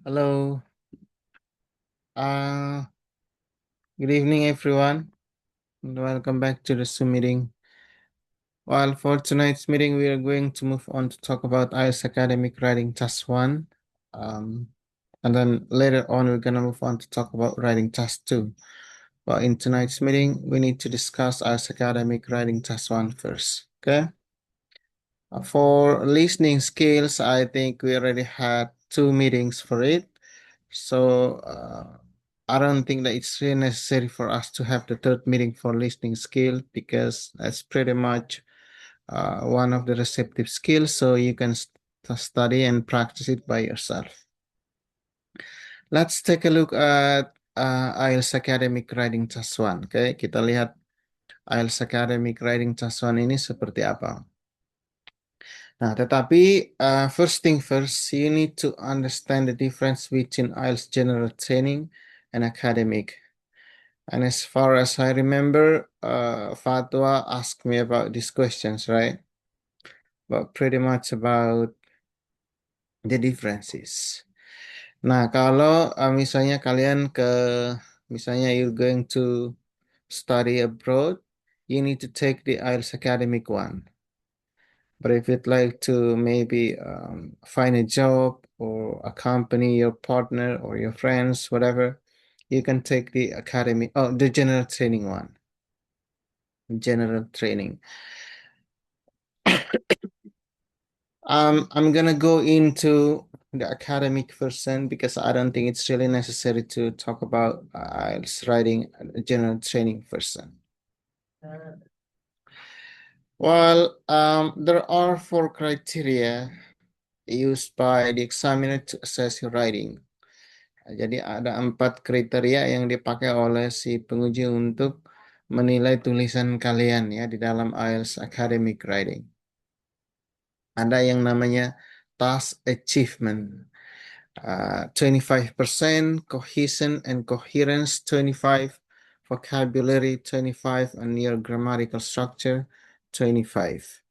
Hello. Uh, Good evening, everyone. And welcome back to the Zoom meeting. Well, for tonight's meeting, we are going to move on to talk about IELTS Academic Writing Task 1. Um, and then later on, we're going to move on to talk about Writing Task 2. But in tonight's meeting, we need to discuss IELTS Academic Writing Task 1 first. Okay? For listening skills, I think we already had 2 meetings for it. So I don't think that it's really necessary for us to have the third meeting for listening skill because that's pretty much one of the receptive skills. So you can study and practice it by yourself. Let's take a look at IELTS Academic Writing Task 1. Oke, kita lihat IELTS Academic Writing Task 1 ini seperti apa. Nah, tetapi first thing first, you need to understand the difference between IELTS general training and academic. And as far as I remember, Fatwa asked me about these questions, right? But pretty much about the differences. Nah, kalau misalnya kalian misalnya you're going to study abroad, you need to take the IELTS academic one. But if you'd like to maybe find a job or accompany your partner or your friends, whatever, you can take the the general training one. General training. I'm gonna go into the academic version because I don't think it's really necessary to talk about IELTS writing general training version. Well, there are 4 criteria used by the examiner to assess your writing. Jadi ada 4 kriteria yang dipakai oleh si penguji untuk menilai tulisan kalian ya di dalam IELTS academic writing. Ada yang namanya task achievement. 25% cohesion and coherence, 25 vocabulary, 25 and your grammatical structure, 25.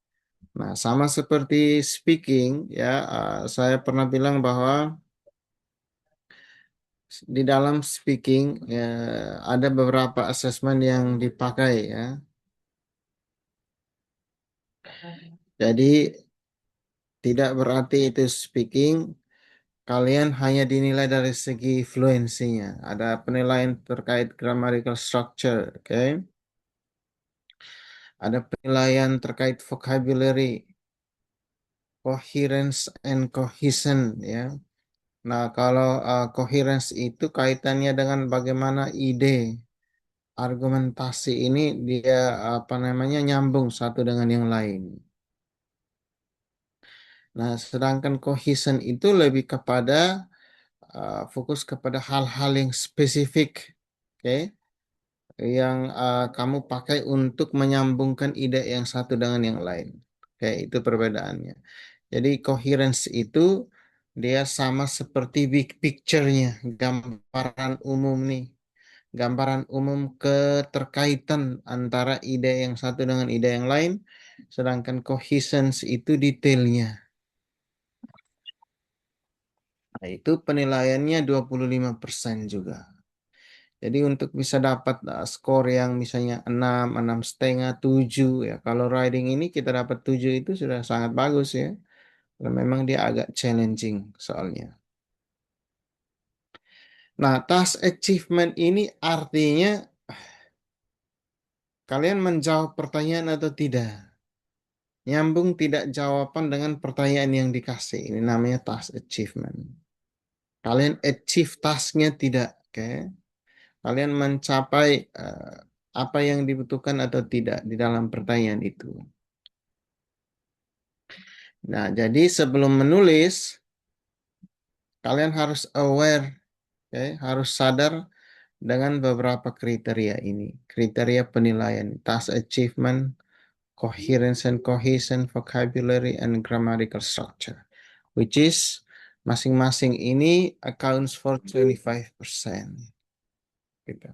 Nah, sama seperti speaking ya, saya pernah bilang bahwa di dalam speaking ya, ada beberapa assessment yang dipakai ya. Jadi tidak berarti itu speaking kalian hanya dinilai dari segi fluensinya. Ada penilaian terkait grammatical structure, oke? Ada penilaian terkait vocabulary, coherence and cohesion, ya. Nah, kalau coherence itu kaitannya dengan bagaimana ide, argumentasi ini dia apa namanya nyambung satu dengan yang lain. Nah, sedangkan cohesion itu lebih kepada fokus kepada hal-hal yang spesifik, oke? Yang kamu pakai untuk menyambungkan ide yang satu dengan yang lain. Oke, itu perbedaannya. Jadi coherence itu dia sama seperti big picture-nya, gambaran umum nih. Gambaran umum keterkaitan antara ide yang satu dengan ide yang lain, sedangkan coherence itu detailnya. Nah, itu penilaiannya 25% juga. Jadi untuk bisa dapat skor yang misalnya 6, 6,5, 7 ya. Kalau riding ini kita dapat 7 itu sudah sangat bagus ya. Karena memang dia agak challenging soalnya. Nah, task achievement ini artinya kalian menjawab pertanyaan atau tidak. Nyambung tidak jawaban dengan pertanyaan yang dikasih. Ini namanya task achievement. Kalian achieve tasknya tidak, oke? Kalian mencapai apa yang dibutuhkan atau tidak di dalam pertanyaan itu. Nah, jadi sebelum menulis, kalian harus aware, okay? Harus sadar dengan beberapa kriteria ini. Kriteria penilaian, task achievement, coherence and cohesion, vocabulary, and grammatical structure. Which is, masing-masing ini accounts for 25%. Gitu.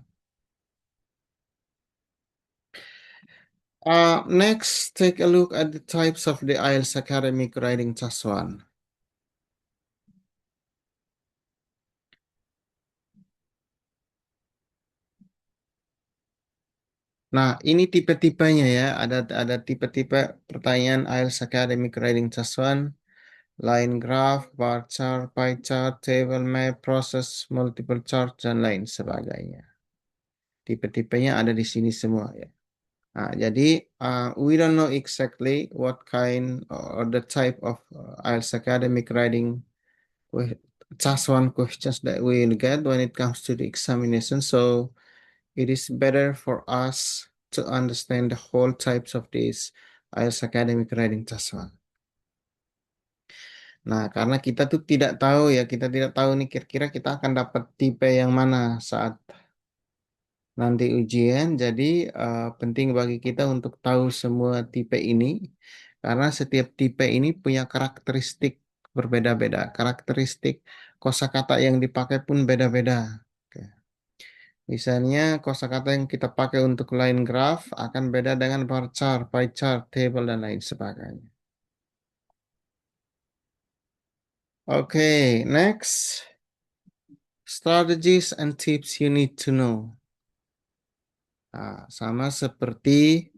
Next, take a look at the types of the IELTS academic writing task 1. Nah, ini tipe-tipenya ya. Ada tipe-tipe pertanyaan IELTS Academic Writing Task 1, line graph, bar chart, pie chart, table map, process, multiple chart, dan lain sebagainya. Tipe-tipenya ada di sini semua ya. Nah, jadi we don't know exactly what kind or the type of IELTS academic writing task one questions that we will get when it comes to the examination. So it is better for us to understand the whole types of this IELTS academic writing task one. Nah, karena kita tuh tidak tahu ya, kita tidak tahu nih kira-kira kita akan dapat tipe yang mana saat nanti ujian. Jadi penting bagi kita untuk tahu semua tipe ini karena setiap tipe ini punya karakteristik berbeda-beda. Karakteristik kosakata yang dipakai pun beda-beda. Oke. Misalnya kosakata yang kita pakai untuk line graph akan beda dengan bar chart, pie chart, table dan lain sebagainya. Oke, next. Strategies and tips you need to know. Nah, sama seperti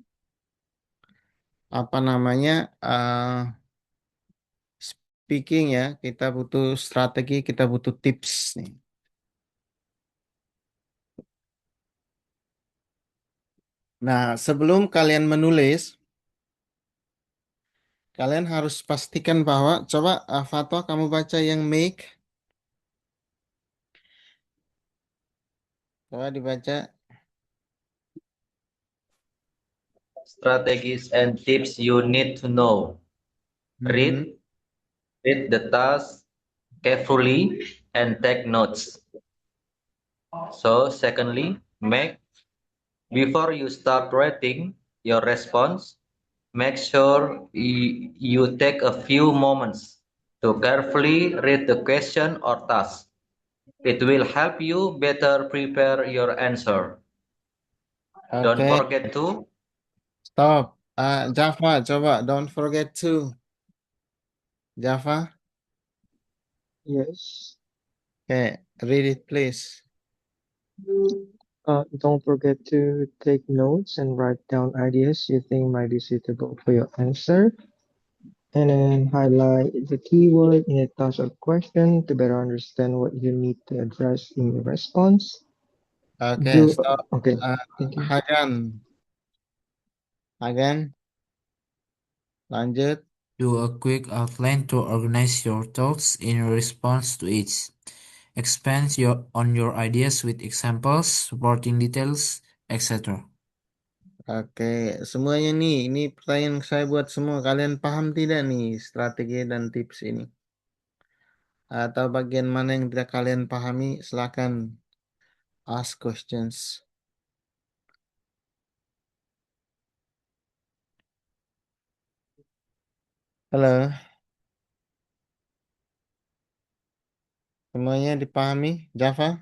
apa namanya speaking ya, kita butuh strategi, kita butuh tips nih. Nah, sebelum kalian menulis, kalian harus pastikan bahwa, coba Fatwa kamu baca yang make, coba dibaca. Strategies and tips you need to know. Mhm. Read the task carefully and take notes. So, secondly, before you start writing your response, make sure you take a few moments to carefully read the question or task. It will help you better prepare your answer. Don't Oke, forget to stop. Java, coba don't forget to. Java, Yes. okay, read it please. Don't forget to take notes and write down ideas you think might be suitable for your answer. And then highlight the keyword in a task or question to better understand what you need to address in your response. Oke, Do stop. okay. Uh, Thank you. Hagan, Hagan, lanjut. Do a quick outline to organize your thoughts in response to each. Expand on your ideas with examples, supporting details, etc. Oke, semuanya nih, ini pertanyaan saya buat semua. Kalian paham tidak nih strategi dan tips ini? Atau bagian mana yang tidak kalian pahami, silakan ask questions. Halo, semuanya dipahami? Java?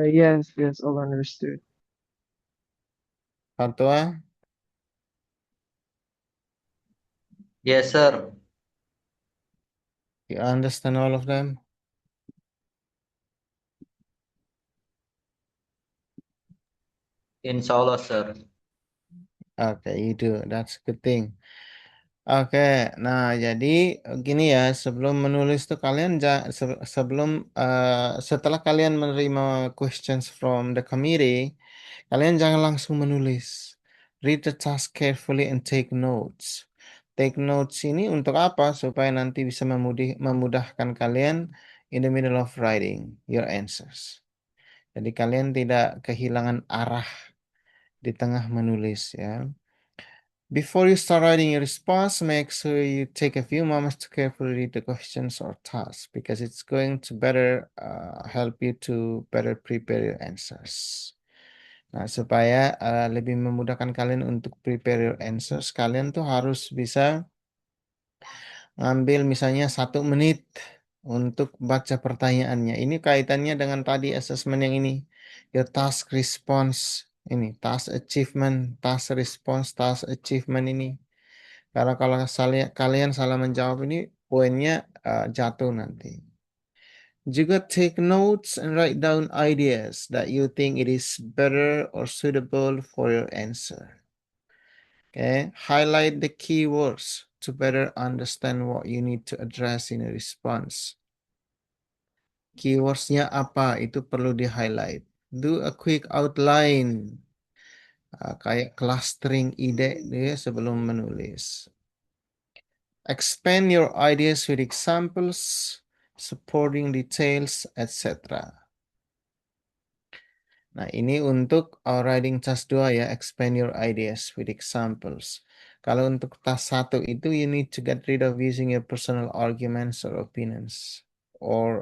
Yes, all understood. Fatwa? yes, sir. You understand all of them? Inshallah, sir. Okay, you do. That's a good thing. Oke, nah jadi gini ya, sebelum menulis tuh kalian sebelum setelah kalian menerima questions from the committee, kalian jangan langsung menulis. Read the task carefully and take notes. Take notes ini untuk apa? Supaya nanti bisa memudahkan kalian in the middle of writing your answers. Jadi kalian tidak kehilangan arah di tengah menulis ya. Before you start writing your response, make sure you take a few moments to carefully read the questions or tasks because it's going to better help you to better prepare your answers. Nah, supaya lebih memudahkan kalian untuk prepare your answers, kalian tuh harus bisa ngambil misalnya 1 menit untuk baca pertanyaannya. Ini kaitannya dengan tadi assessment yang ini, your task response ini, task achievement, task response, task achievement ini. Karena kalau kalian salah menjawab ini, poinnya jatuh nanti. Juga take notes and write down ideas that you think it is better or suitable for your answer. Okay, highlight the keywords to better understand what you need to address in a response. Keywordsnya apa, itu perlu di-highlight. Do a quick outline, kayak clustering ide dia sebelum menulis. Expand your ideas with examples, supporting details, etc. Nah, ini untuk writing task 2 ya, expand your ideas with examples. Kalau untuk task 1 itu, you need to get rid of using your personal arguments or opinions or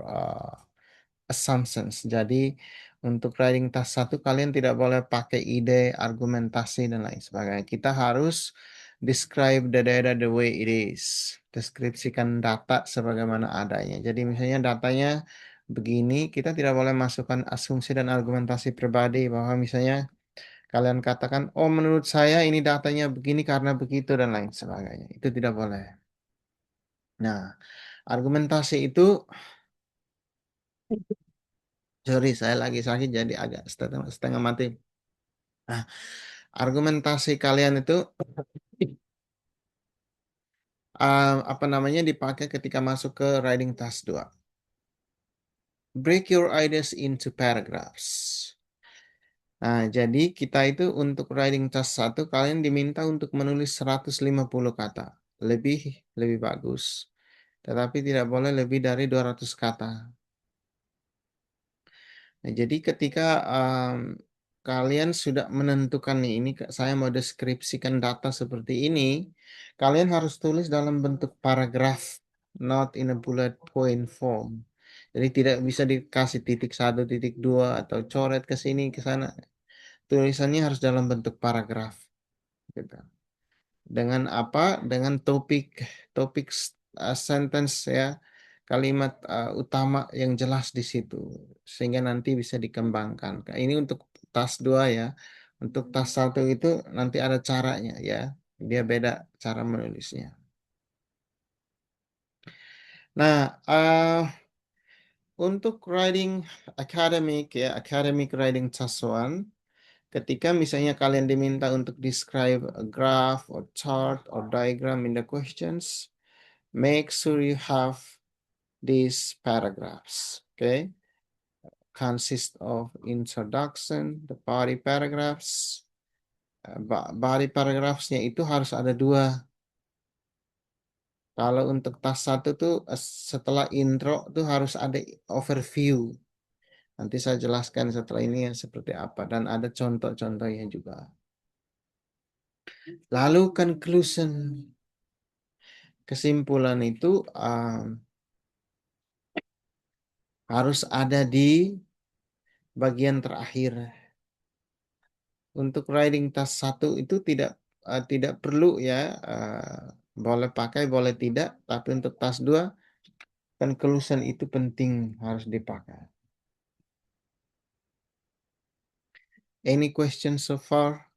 assumptions. Jadi, untuk writing task 1, kalian tidak boleh pakai ide, argumentasi, dan lain sebagainya. Kita harus describe the data the way it is. Deskripsikan data sebagaimana adanya. Jadi, misalnya datanya begini, kita tidak boleh masukkan asumsi dan argumentasi pribadi bahwa misalnya kalian katakan, oh menurut saya ini datanya begini karena begitu dan lain sebagainya. Itu tidak boleh. Nah, argumentasi itu, sorry saya lagi sakit jadi agak setengah mati. Nah, argumentasi kalian itu apa namanya dipakai ketika masuk ke writing task 2. Break your ideas into paragraphs. Nah, jadi kita itu untuk writing task 1 kalian diminta untuk menulis 150 kata. Lebih bagus. Tetapi tidak boleh lebih dari 200 kata. Nah, jadi ketika kalian sudah menentukan nih, ini saya mau deskripsikan data seperti ini, kalian harus tulis dalam bentuk paragraf, not in a bullet point form. Jadi tidak bisa dikasih titik 1, titik 2, atau coret ke sini, ke sana. Tulisannya harus dalam bentuk paragraf. Gitu. Dengan apa? Dengan topik sentence ya, kalimat utama yang jelas di situ sehingga nanti bisa dikembangkan. Ini untuk task 2 ya. Untuk task 1 itu nanti ada caranya ya. Dia beda cara menulisnya. Nah, untuk writing academic ya, academic writing task 1, ketika misalnya kalian diminta untuk describe a graph or chart or diagram in the questions, make sure you have these paragraphs, okay? Consist of introduction, the body paragraphs. Body paragraphsnya itu harus ada 2. Kalau untuk task 1 tuh setelah intro tuh harus ada overview. Nanti saya jelaskan setelah ini ya seperti apa dan ada contoh-contohnya juga. Lalu conclusion. Kesimpulan itu harus ada di bagian terakhir. Untuk writing task 1 itu tidak perlu ya, boleh pakai boleh tidak, tapi untuk task 2 conclusion itu penting, harus dipakai. Any questions so far?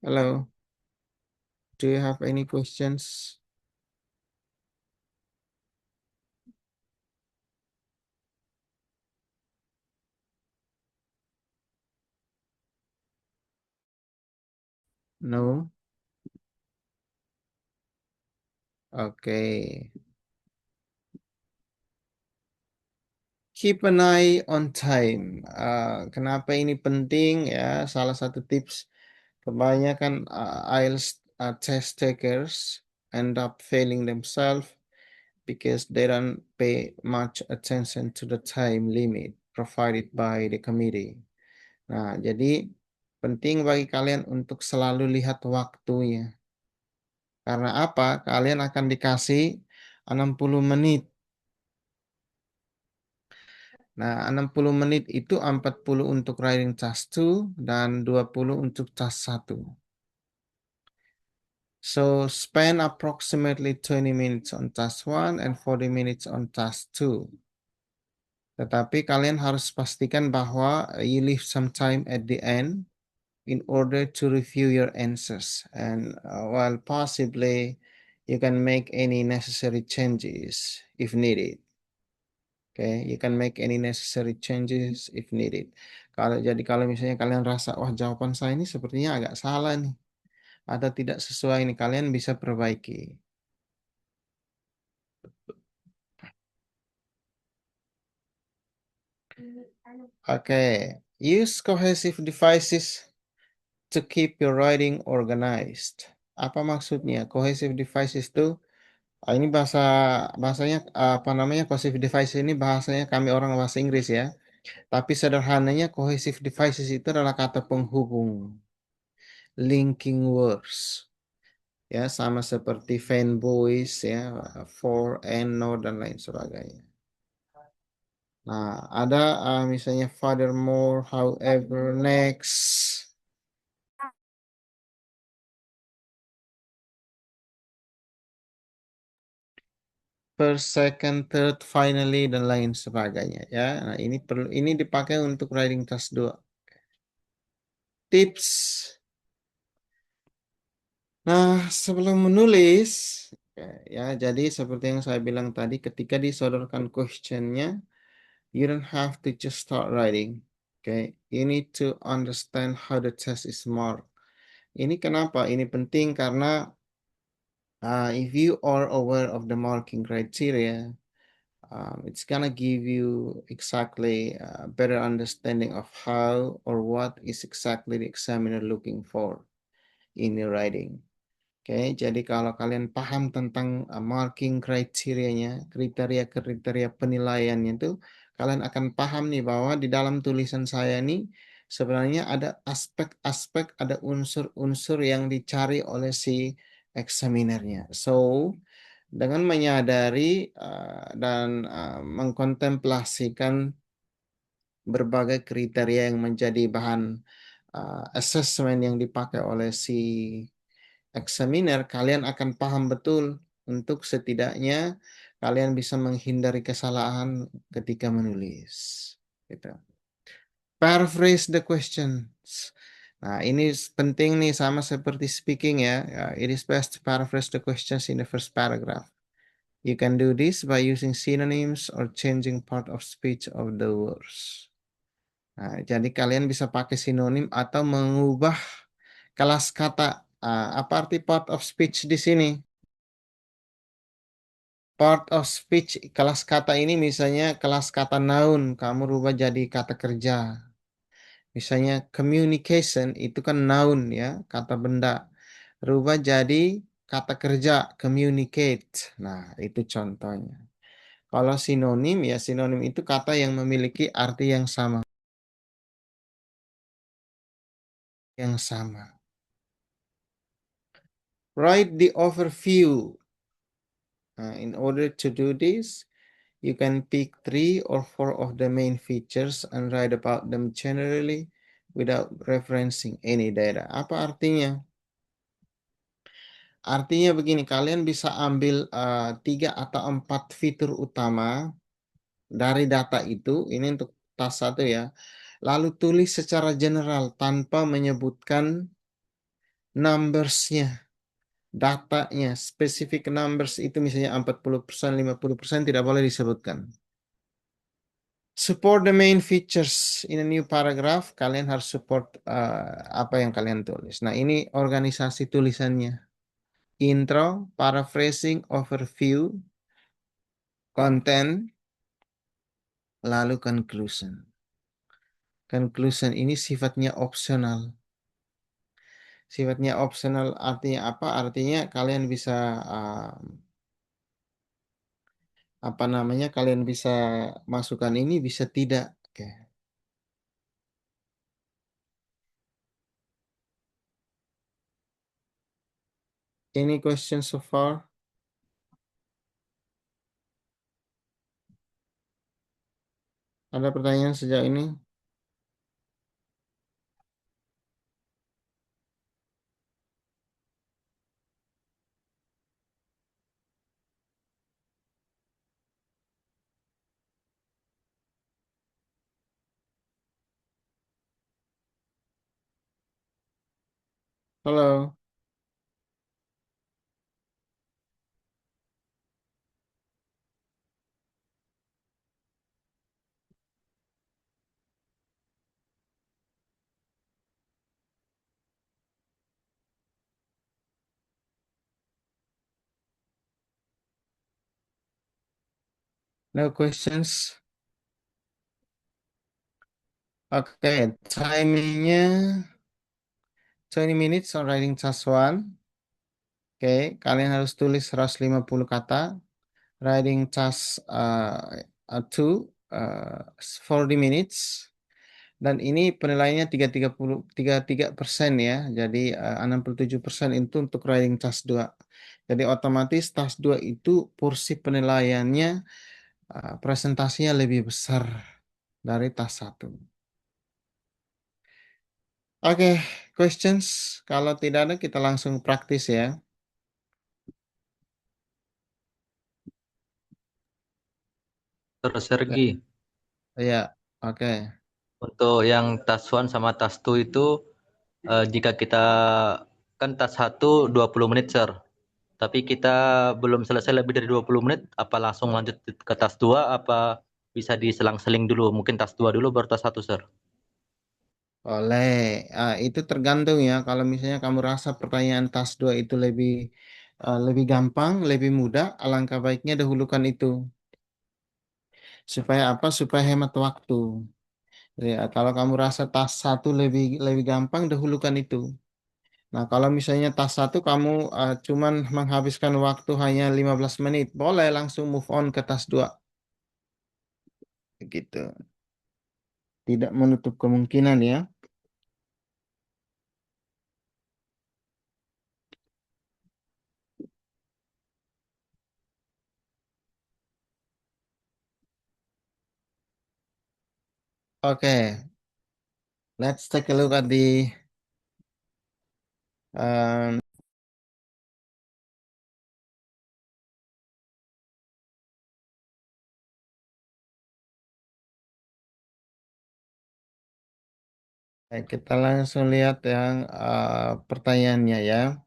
Hello. Do you have any questions? No? Okay. Keep an eye on time. Kenapa ini penting ya? Salah satu tips, kebanyakan IELTS test takers end up failing themselves because they don't pay much attention to the time limit provided by the committee. Nah, jadi penting bagi kalian untuk selalu lihat waktunya. Karena apa? Kalian akan dikasih 60 menit. Nah, 60 menit itu 40 untuk writing task 2 dan 20 untuk task 1. So, spend approximately 20 minutes on task 1 and 40 minutes on task 2. Tetapi kalian harus pastikan bahwa you leave some time at the end in order to review your answers, and while possibly you can make any necessary changes if needed. Okay, you can make any necessary changes if needed. Kalau misalnya kalian rasa wah jawaban saya ini sepertinya agak salah nih atau tidak sesuai nih, kalian bisa perbaiki. Okay, use cohesive devices to keep your writing organized. Apa maksudnya? Cohesive devices itu ini bahasanya apa namanya? Cohesive devices ini bahasanya kami orang bahasa Inggris ya. Tapi sederhananya cohesive devices itu adalah kata penghubung, linking words. Ya, sama seperti fanboys ya, for and no dan lain sebagainya. Nah, ada misalnya furthermore, however, next, first, second, third, finally dan lain sebagainya ya. Nah, ini dipakai untuk writing task 2. Tips. Nah, sebelum menulis ya, jadi seperti yang saya bilang tadi, ketika disodorkan questionnya, you don't have to just start writing. Okay, you need to understand how the test is marked. Ini kenapa? Ini penting karena if you are aware of the marking criteria, it's gonna give you exactly a better understanding of how or what is exactly the examiner looking for in your writing. Oke, jadi kalau kalian paham tentang marking kriterianya, kriteria-kriteria penilaiannya itu, kalian akan paham nih bahwa di dalam tulisan saya nih sebenarnya ada aspek-aspek, ada unsur-unsur yang dicari oleh si examinernya. So, dengan menyadari dan mengkontemplasikan berbagai kriteria yang menjadi bahan assessment yang dipakai oleh si examiner, kalian akan paham betul untuk setidaknya kalian bisa menghindari kesalahan ketika menulis. Gitu. Paraphrase the questions. Nah, ini penting nih sama seperti speaking ya. It is best to paraphrase the questions in the first paragraph. You can do this by using synonyms or changing part of speech of the words. Nah, jadi kalian bisa pakai sinonim atau mengubah kelas kata. Apa arti part of speech di sini? Part of speech, kelas kata ini misalnya kelas kata noun, kamu rubah jadi kata kerja. Misalnya communication itu kan noun ya, kata benda. Rubah jadi kata kerja, communicate. Nah, itu contohnya. Kalau sinonim ya, sinonim itu kata yang memiliki arti yang sama. Yang sama. Write the overview. In order to do this, you can pick 3 or 4 of the main features and write about them generally without referencing any data. Apa artinya? Artinya begini, kalian bisa ambil 3 atau 4 fitur utama dari data itu, ini untuk task 1 ya. Lalu tulis secara general tanpa menyebutkan numbers-nya, datanya, specific numbers itu misalnya 40%, 50% tidak boleh disebutkan. Support the main features in a new paragraph. Kalian harus support apa yang kalian tulis. Nah, ini organisasi tulisannya. Intro, paraphrasing, overview, content, lalu conclusion. Conclusion ini sifatnya opsional. Sifatnya opsional artinya apa? Artinya kalian bisa apa namanya? Kalian bisa masukkan ini, bisa tidak. Oke. Any questions so far? Ada pertanyaan sejauh ini? Hello. No questions? Oke, timingnya 20 minutes on writing task 1. Oke, kalian harus tulis 150 kata. Writing task 2, 40 minutes. Dan ini penilaiannya 33% ya. Jadi 67% itu untuk writing task 2. Jadi otomatis task 2 itu porsi penilaiannya presentasinya lebih besar dari task 1. Oke, questions. Kalau tidak ada kita langsung praktis ya. Terus Sergi, Ya, oke. untuk yang task 1 sama task 2 itu jika kita kan task 1 20 menit, Sir. Tapi kita belum selesai lebih dari 20 menit, apa langsung lanjut ke task 2 apa bisa diselang-seling dulu? Mungkin task 2 dulu baru task 1, Sir. Boleh. Itu tergantung ya. Kalau misalnya kamu rasa pertanyaan task 2 itu lebih gampang, lebih mudah, alangkah baiknya dahulukan itu. Supaya apa? Supaya hemat waktu. Ya, kalau kamu rasa task 1 lebih lebih gampang, dahulukan itu. Nah, kalau misalnya task 1 kamu cuman menghabiskan waktu hanya 15 menit, boleh langsung move on ke task 2. Gitu. Tidak menutup kemungkinan ya. Oke, let's take a look at the um, kita langsung lihat yang pertanyaannya ya.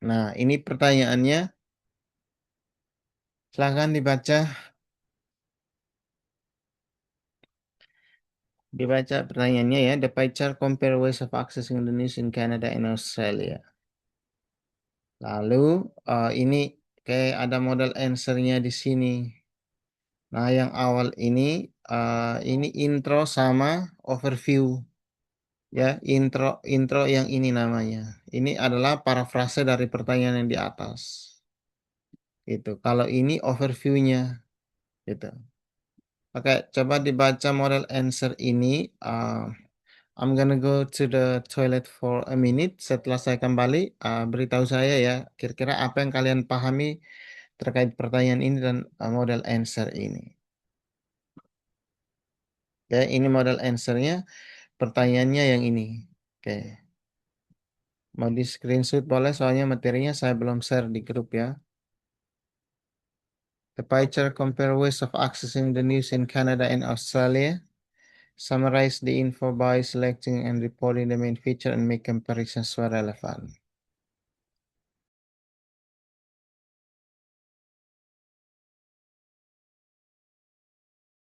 Nah, ini pertanyaannya. Silahkan dibaca. Dibaca pertanyaannya ya. The pie chart compare ways of accessing the news in Canada and Australia. Lalu ini kayak ada model answernya di sini. Nah, yang awal ini intro sama overview ya. Intro yang ini namanya. Ini adalah parafrase dari pertanyaan yang di atas. Itu. Kalau ini overview-nya gitu. Oke, coba dibaca model answer ini. I'm gonna go to the toilet for a minute. Setelah saya kembali, beritahu saya ya, kira-kira apa yang kalian pahami terkait pertanyaan ini dan model answer ini. Ya, ini model answernya, pertanyaannya yang ini. Oke, mau di screenshot boleh, soalnya materinya saya belum share di grup ya. The pie chart compare ways of accessing the news in Canada and Australia. Summarize the info by selecting and reporting the main feature and make comparisons where relevant.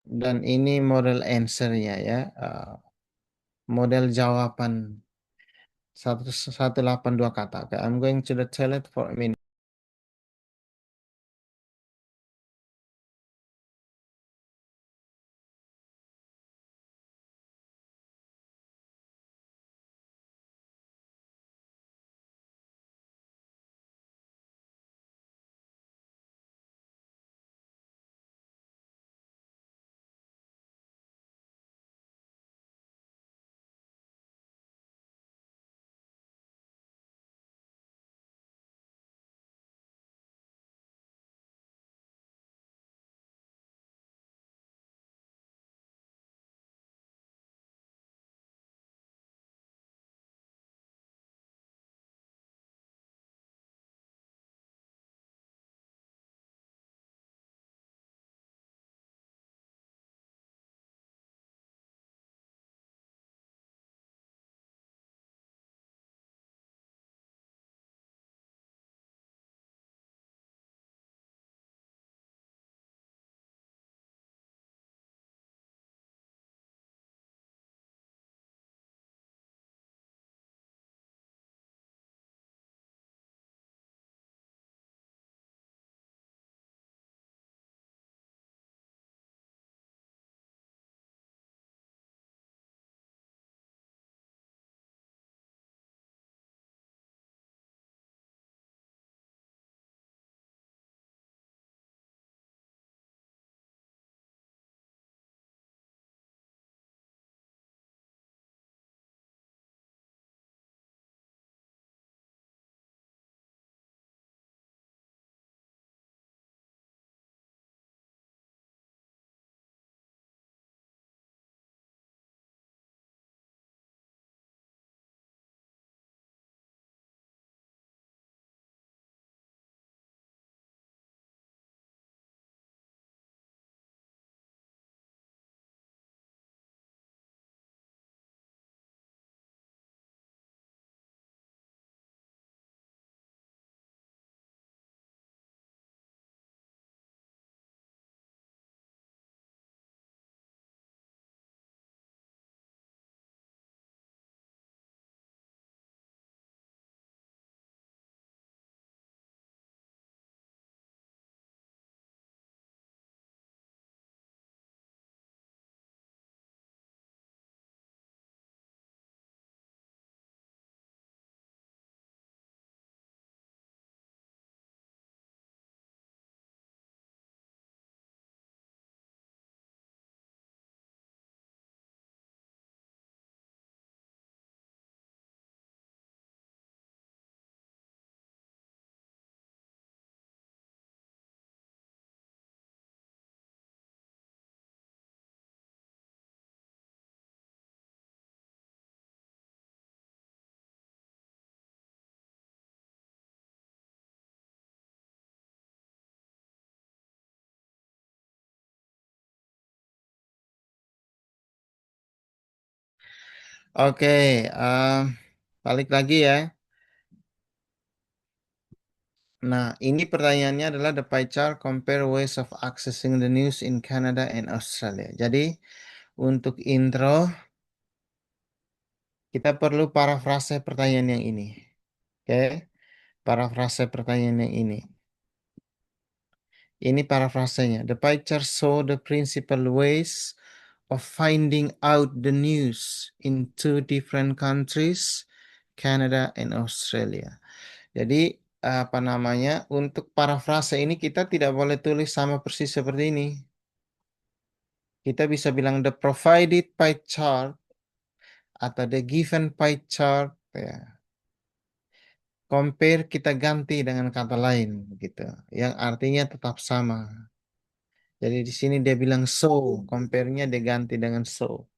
Dan ini model answer-nya ya. Model jawaban 182 kata. Okay, I'm going to the toilet for a minute. Oke, balik lagi ya. Nah, ini pertanyaannya adalah the pie chart compare ways of accessing the news in Canada and Australia. Jadi, untuk intro, kita perlu parafrase pertanyaan yang ini. Oke, parafrase pertanyaan yang ini. Ini parafrasenya. The pie chart show the principal ways of finding out the news in two different countries, Canada and Australia. Jadi apa namanya? Untuk parafrase ini kita tidak boleh tulis sama persis seperti ini. Kita bisa bilang the provided pie chart atau the given pie chart ya. Compare kita ganti dengan kata lain gitu, yang artinya tetap sama. Jadi di sini dia bilang so, compare-nya dia ganti dengan so.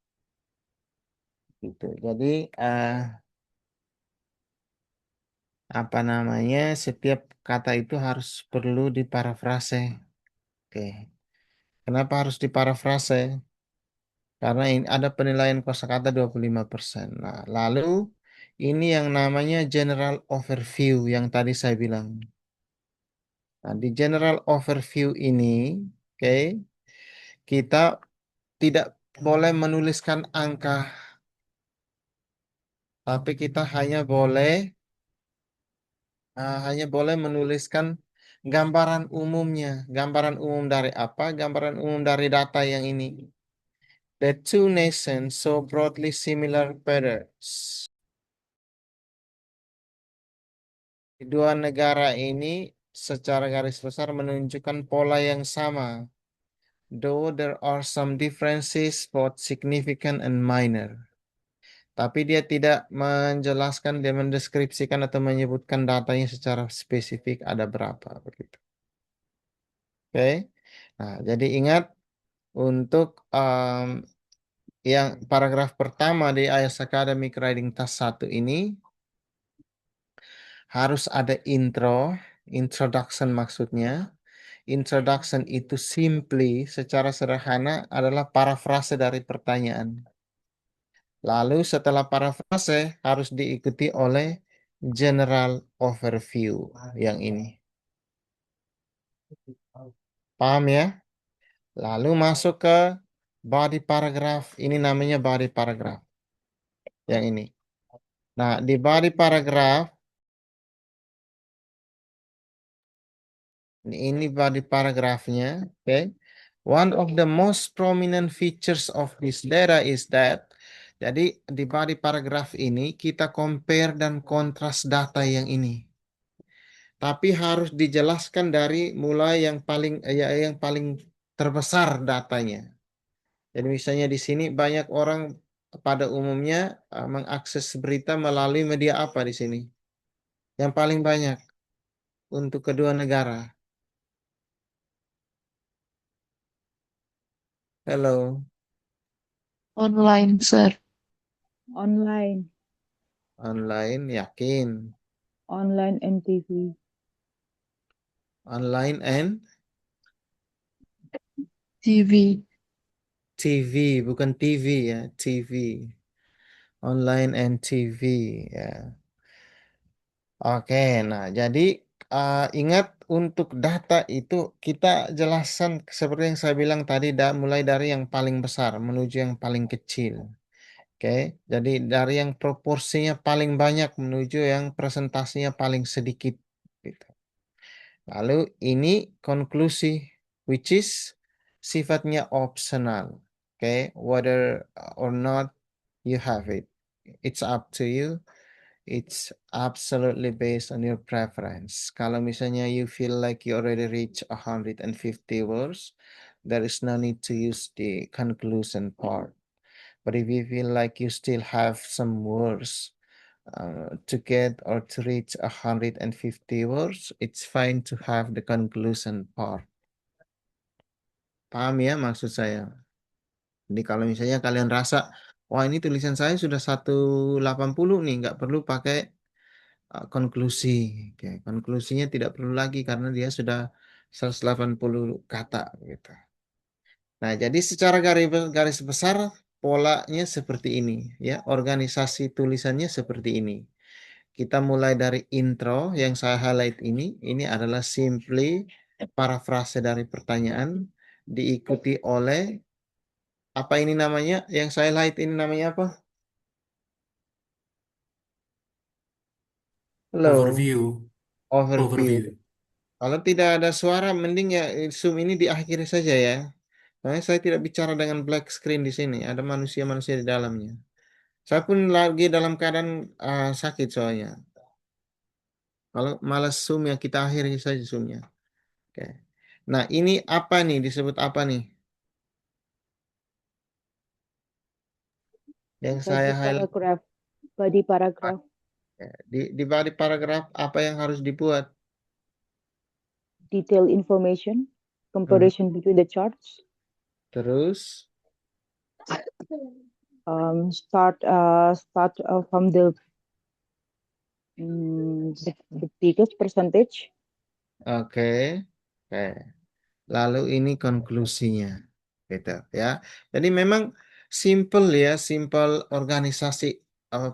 Gitu. Jadi apa namanya? Setiap kata itu harus perlu diparafrase. Oke. Kenapa harus diparafrase? Karena ini ada penilaian kosakata 25%. Nah, lalu ini yang namanya general overview yang tadi saya bilang. Nah, di general overview ini, oke, kita tidak boleh menuliskan angka, tapi kita hanya boleh menuliskan gambaran umumnya. Gambaran umum dari apa? Gambaran umum dari data yang ini. The two nations so broadly similar patterns. Dua negara ini secara garis besar menunjukkan pola yang sama. Though there are some differences, both significant and minor. Tapi dia tidak menjelaskan, dia mendeskripsikan atau menyebutkan datanya secara spesifik ada berapa begitu. Oke. Nah, jadi ingat untuk yang paragraf pertama di IELTS Academic Writing Task 1 ini harus ada introduction maksudnya. Introduction itu simply secara sederhana adalah parafrase dari pertanyaan. Lalu setelah parafrase harus diikuti oleh general overview yang ini. Paham ya? Lalu masuk ke body paragraph. Ini namanya body paragraph. Yang ini. Nah, di body paragraph, ini body paragraphnya. Okay. One of the most prominent features of this data is that, jadi di body paragraph ini kita compare dan kontras data yang ini. Tapi harus dijelaskan dari mulai yang paling terbesar datanya. Jadi misalnya di sini banyak orang pada umumnya mengakses berita melalui media apa di sini? Yang paling banyak untuk kedua negara. Hello, Online, sir. Online, online yakin. online and TV. Online and TV. TV, bukan TV ya, TV. Online and TV ya. Oke, nah jadi ingat untuk data itu kita jelaskan seperti yang saya bilang tadi, mulai dari yang paling besar menuju yang paling kecil. Oke, jadi dari yang proporsinya paling banyak menuju yang presentasinya paling sedikit. Gitu. Lalu ini konklusi, which is sifatnya optional. Oke, whether or not you have it, it's up to you. It's absolutely based on your preference. Kalau misalnya you feel like you already reach 150 words, there is no need to use the conclusion part. But if you feel like you still have some words to get or to reach 150 words, it's fine to have the conclusion part. Paham ya maksud saya? Jadi kalau misalnya kalian rasa, wah ini tulisan saya sudah 180 nih, nggak perlu pakai konklusi. Oke, konklusinya tidak perlu lagi karena dia sudah 180 kata gitu. Nah, jadi secara garis besar polanya seperti ini ya, organisasi tulisannya seperti ini. Kita mulai dari intro yang saya highlight ini adalah simply parafrase dari pertanyaan diikuti oleh apa ini namanya? Yang saya highlight ini namanya apa? Halo, Overview. overview. Overview. Kalau tidak ada suara, mending ya Zoom ini diakhiri saja ya. Karena saya tidak bicara dengan black screen di sini. Ada manusia-manusia di dalamnya. Saya pun lagi dalam keadaan sakit soalnya. Kalau malas Zoom ya kita akhiri saja Zoomnya. Oke. Nah ini apa nih? Disebut apa nih? Yang saya Body highlight. paragraph. Body paragraph. Di balik paragraf apa yang harus dibuat? Detailed information. Hmm. Comparison between the charts. Terus, Start from the biggest percentage. oke. Oke. Lalu ini konklusinya, gitu ya. Jadi memang simple ya, simple organisasi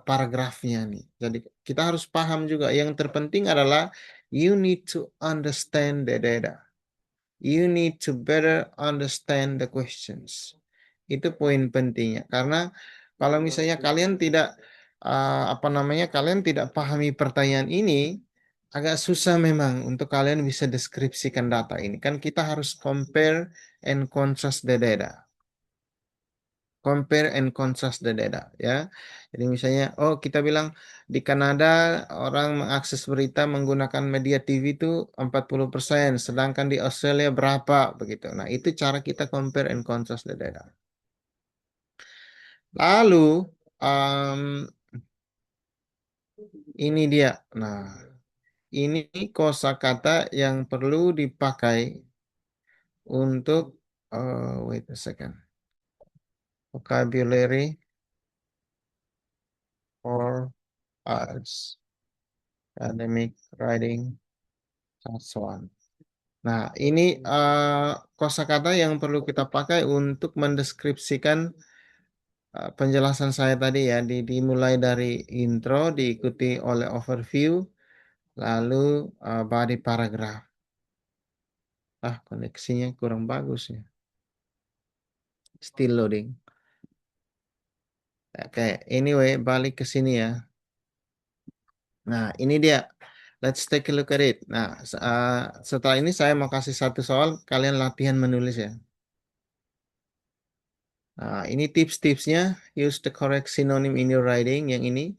paragrafnya nih. Jadi kita harus paham juga. Yang terpenting adalah you need to understand the data. You need to better understand the questions. Itu poin pentingnya. Karena kalau misalnya kalian tidak apa namanya, kalian tidak pahami pertanyaan ini, agak susah memang untuk kalian bisa deskripsikan data ini. Kan kita harus compare and contrast the data. Compare and contrast the data ya. Jadi misalnya, oh kita bilang di Kanada orang mengakses berita menggunakan media TV itu 40%, sedangkan di Australia berapa begitu. Nah, itu cara kita compare and contrast the data. Lalu ini dia. Nah, ini kosakata yang perlu dipakai untuk wait a second. Vocabulary for us. Academic writing class one. Nah, ini kosakata yang perlu kita pakai untuk mendeskripsikan penjelasan saya tadi ya. Dimulai dari intro, diikuti oleh overview, lalu body paragraph. Koneksinya kurang bagus ya. Still loading. Oke, anyway, balik ke sini ya. Nah, ini dia. Let's take a look at it. Nah, setelah ini saya mau kasih satu soal, kalian latihan menulis ya. Nah, ini tips-tipsnya. Use the correct synonym in your writing. Yang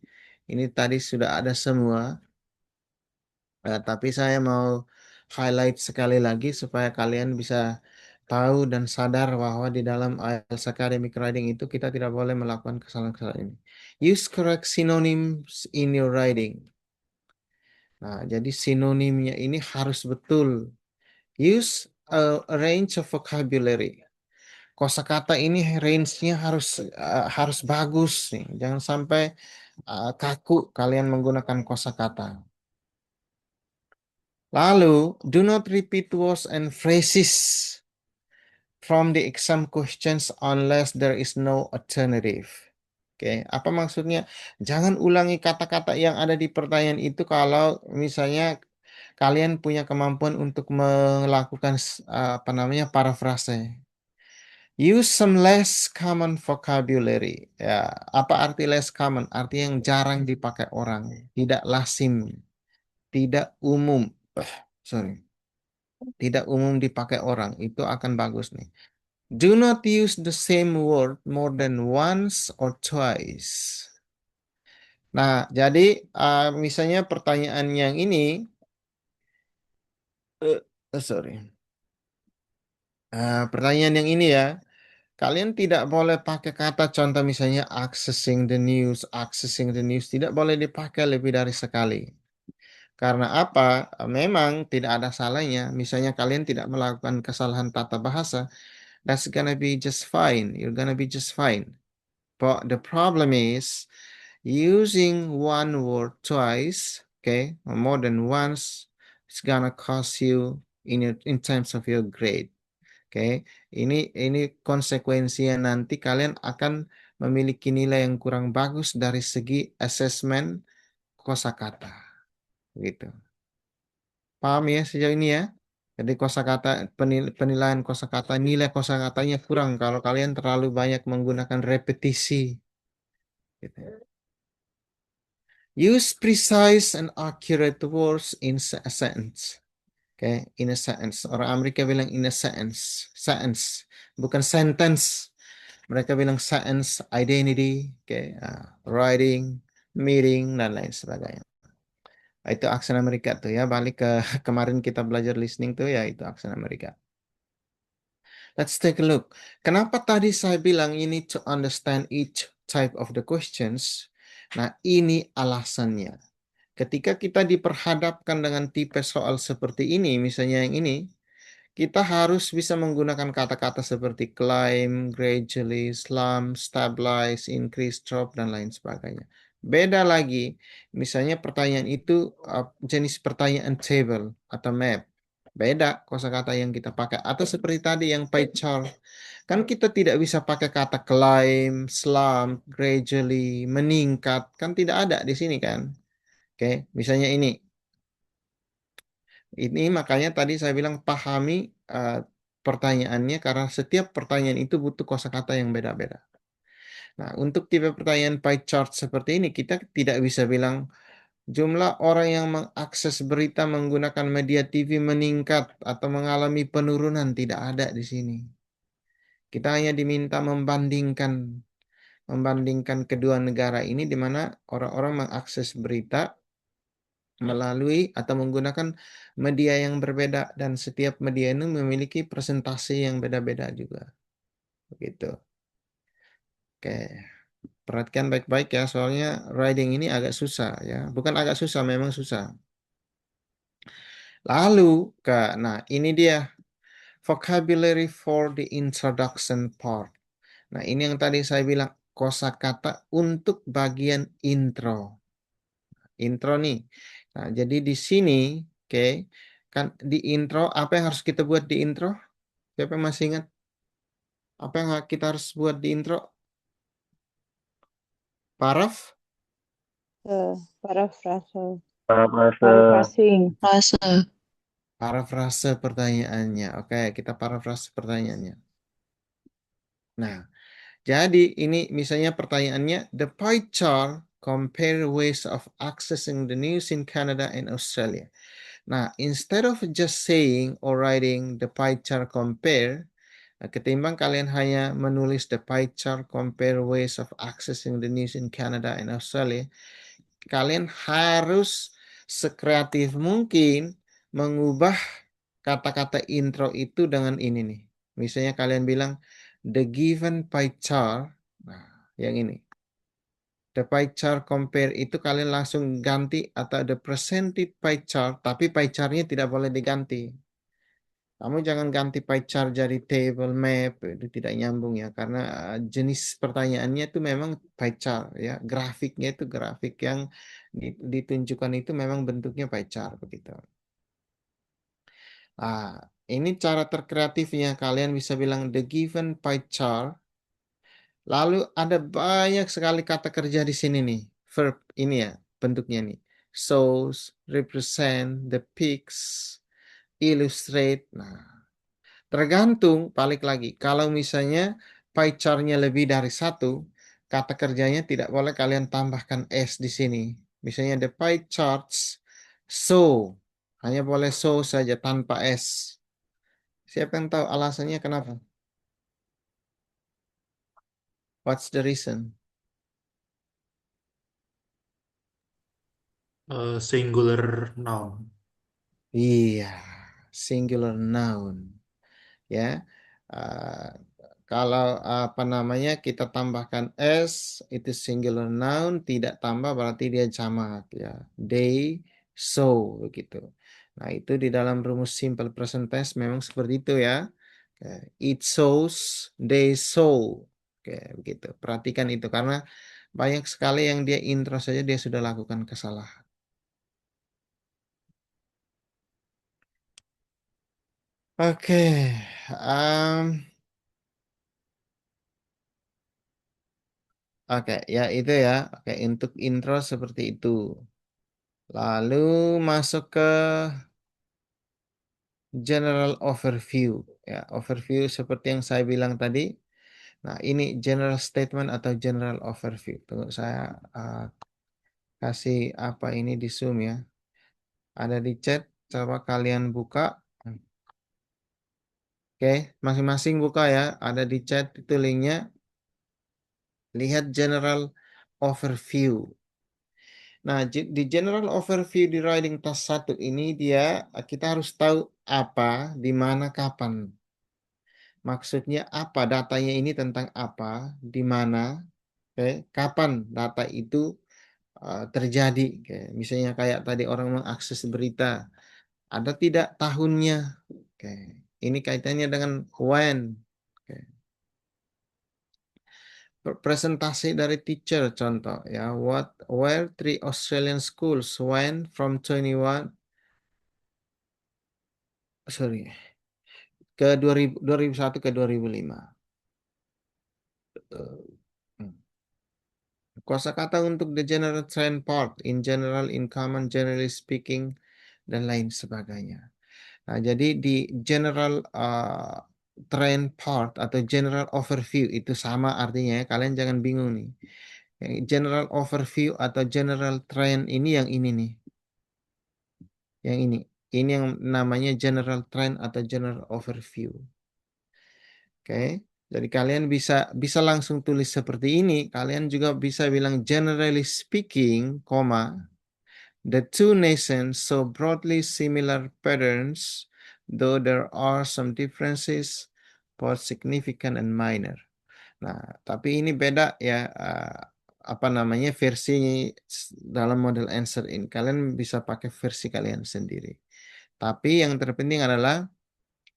ini tadi sudah ada semua. Tapi saya mau highlight sekali lagi supaya kalian bisa tahu dan sadar bahwa di dalam IELTS Academic Writing itu kita tidak boleh melakukan kesalahan-kesalahan ini. Use correct synonyms in your writing. Nah, jadi sinonimnya ini harus betul. Use a range of vocabulary. Kosakata ini range-nya harus bagus nih. Jangan sampai kaku kalian menggunakan kosakata. Lalu, do not repeat words and phrases from the exam questions unless there is no alternative. Oke, apa maksudnya? Jangan ulangi kata-kata yang ada di pertanyaan itu kalau misalnya kalian punya kemampuan untuk melakukan apa namanya parafrase. Use some less common vocabulary. Ya, apa arti less common? Arti yang jarang dipakai orang, tidak lazim, tidak umum. Sorry, tidak umum dipakai orang. Itu akan bagus nih. Do not use the same word more than once or twice. Nah, jadi misalnya pertanyaan yang ini, sorry, pertanyaan yang ini ya. Kalian tidak boleh pakai kata contoh misalnya accessing the news tidak boleh dipakai lebih dari sekali. Karena apa? Memang tidak ada salahnya. Misalnya kalian tidak melakukan kesalahan tata bahasa, that's gonna be just fine. You're gonna be just fine. But the problem is using one word twice, okay, or more than once, it's gonna cost you in terms of your grade. Oke, ini konsekuensinya nanti kalian akan memiliki nilai yang kurang bagus dari segi asesmen kosakata. Gitu. Paham ya sejauh ini ya? Jadi kosakata penilaian kosakata nilai kosakatanya kurang kalau kalian terlalu banyak menggunakan repetisi. Gitu ya. Use precise and accurate words in a sentence. Oke, in a sentence. Orang Amerika bilang in a sentence. Sentence, bukan sentence. Mereka bilang sentence, identity, writing, meeting, dan lain sebagainya. Itu aksen Amerika tuh ya. Balik ke kemarin kita belajar listening tuh ya, itu aksen Amerika. Let's take a look. Kenapa tadi saya bilang you need to understand each type of the questions? Nah, ini alasannya. Ketika kita diperhadapkan dengan tipe soal seperti ini, misalnya yang ini, kita harus bisa menggunakan kata-kata seperti climb, gradually, slump, stabilize, increase, drop, dan lain sebagainya. Beda lagi, misalnya pertanyaan itu jenis pertanyaan table atau map. Beda kosakata yang kita pakai. Atau seperti tadi yang pie chart. Kan kita tidak bisa pakai kata climb, slump, gradually, meningkat. Kan tidak ada di sini kan. Oke, misalnya ini. Ini makanya tadi saya bilang pahami pertanyaannya karena setiap pertanyaan itu butuh kosakata yang beda-beda. Nah, untuk tipe pertanyaan pie chart seperti ini kita tidak bisa bilang jumlah orang yang mengakses berita menggunakan media TV meningkat atau mengalami penurunan, tidak ada di sini. Kita hanya diminta membandingkan kedua negara ini di mana orang-orang mengakses berita melalui atau menggunakan media yang berbeda dan setiap media ini memiliki presentasi yang beda-beda juga. Begitu. Oke, perhatikan baik-baik ya, soalnya writing ini agak susah ya. Bukan agak susah, memang susah. Lalu, nah ini dia vocabulary for the introduction part. Nah, ini yang tadi saya bilang kosakata untuk bagian intro. Intro nih. Nah, jadi di sini, oke, kan di intro apa yang harus kita buat di intro? Siapa yang masih ingat? Apa yang kita harus buat di intro? Paraf? Paraphrase. Paraphrase. Paraphrasing. Parafrase pertanyaannya. Oke, kita parafrase pertanyaannya. Nah, jadi ini misalnya pertanyaannya, the pie chart compare ways of accessing the news in Canada and Australia. Nah, instead of just saying or writing the pie chart compare, ketimbang kalian hanya menulis the pie chart compare ways of accessing the news in Canada and Australia, kalian harus sekreatif mungkin mengubah kata-kata intro itu dengan ini nih. Misalnya kalian bilang the given pie chart, nah yang ini. The pie chart compare itu kalian langsung ganti atau the presented pie chart, tapi pie chartnya tidak boleh diganti. Kamu jangan ganti pie chart jadi table map, itu tidak nyambung ya, karena jenis pertanyaannya itu memang pie chart ya, grafiknya itu grafik yang ditunjukkan itu memang bentuknya pie chart begitu. Ah, ini cara terkreatifnya, kalian bisa bilang the given pie chart, lalu ada banyak sekali kata kerja di sini nih, verb ini ya, bentuknya nih, shows, represent, depicts, illustrate, nah. Tergantung, balik lagi. Kalau misalnya pie chart-nya lebih dari satu, kata kerjanya tidak boleh kalian tambahkan S di sini. Misalnya the pie charts show. Hanya boleh show saja tanpa S. Siapa yang tahu alasannya kenapa? What's the reason? Singular noun. Iya, singular noun. Ya, uh, kalau apa namanya kita tambahkan s itu singular noun, tidak tambah berarti dia jamak ya. They show begitu. Nah, itu di dalam rumus simple present tense memang seperti itu ya. Oke, it shows, they show. Oke, begitu. Perhatikan itu karena banyak sekali yang dia intro saja dia sudah lakukan kesalahan. Oke. Oke, ya itu ya. Oke, untuk intro seperti itu. Lalu masuk ke general overview. Ya, overview seperti yang saya bilang tadi. Nah, ini general statement atau general overview. Tunggu saya kasih apa ini di Zoom ya. Ada di chat, coba kalian buka. Oke, masing-masing buka ya. Ada di chat itu linknya. Lihat general overview. Nah, di general overview di writing task 1 ini kita harus tahu apa, di mana, kapan. Maksudnya apa, datanya ini tentang apa, di mana, oke, kapan data itu terjadi. Oke. Misalnya kayak tadi orang mengakses berita, ada tidak tahunnya. Oke. Ini kaitannya dengan when. Oke. Presentasi dari teacher contoh ya. What were three Australian schools when from 21 sorry ke 2001 ke 2005. Hmm. Kosakata untuk the general trend part, in general, in common, generally speaking, dan lain sebagainya. Nah, jadi di general trend part atau general overview itu sama artinya ya. Kalian jangan bingung nih. Yang general overview atau general trend ini yang ini nih. Yang ini. Ini yang namanya general trend atau general overview. Oke. Jadi kalian bisa langsung tulis seperti ini. Kalian juga bisa bilang generally speaking, the two nations show broadly similar patterns, though there are some differences, both significant and minor. Nah, tapi ini beda ya, apa namanya, versi dalam model answer ini. Kalian bisa pakai versi kalian sendiri. Tapi yang terpenting adalah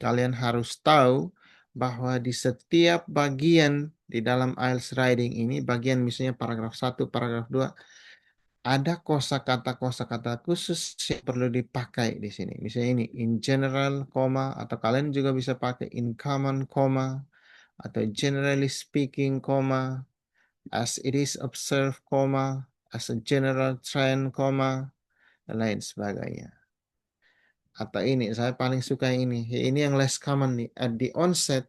kalian harus tahu bahwa di setiap bagian di dalam IELTS writing ini, bagian misalnya paragraf 1, paragraf 2, ada kosakata khusus yang perlu dipakai di sini. Misalnya ini, in general, atau kalian juga bisa pakai in common, atau generally speaking, as it is observed, as a general trend, dan lain sebagainya. Atau ini, saya paling suka yang ini. Ini yang less common nih. At the onset,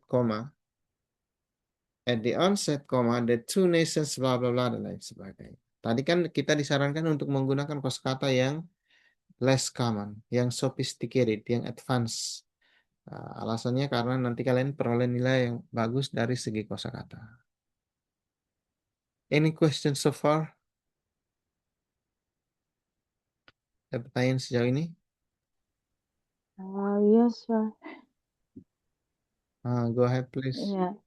the two nations, bla bla bla, dan lain sebagainya. Tadi kan kita disarankan untuk menggunakan kosakata yang less common, yang sophisticated, yang advanced. Alasannya karena nanti kalian peroleh nilai yang bagus dari segi kosakata. Any question so far? Ada pertanyaan sejauh ini? Yes, sir. Go ahead, please. Yeah.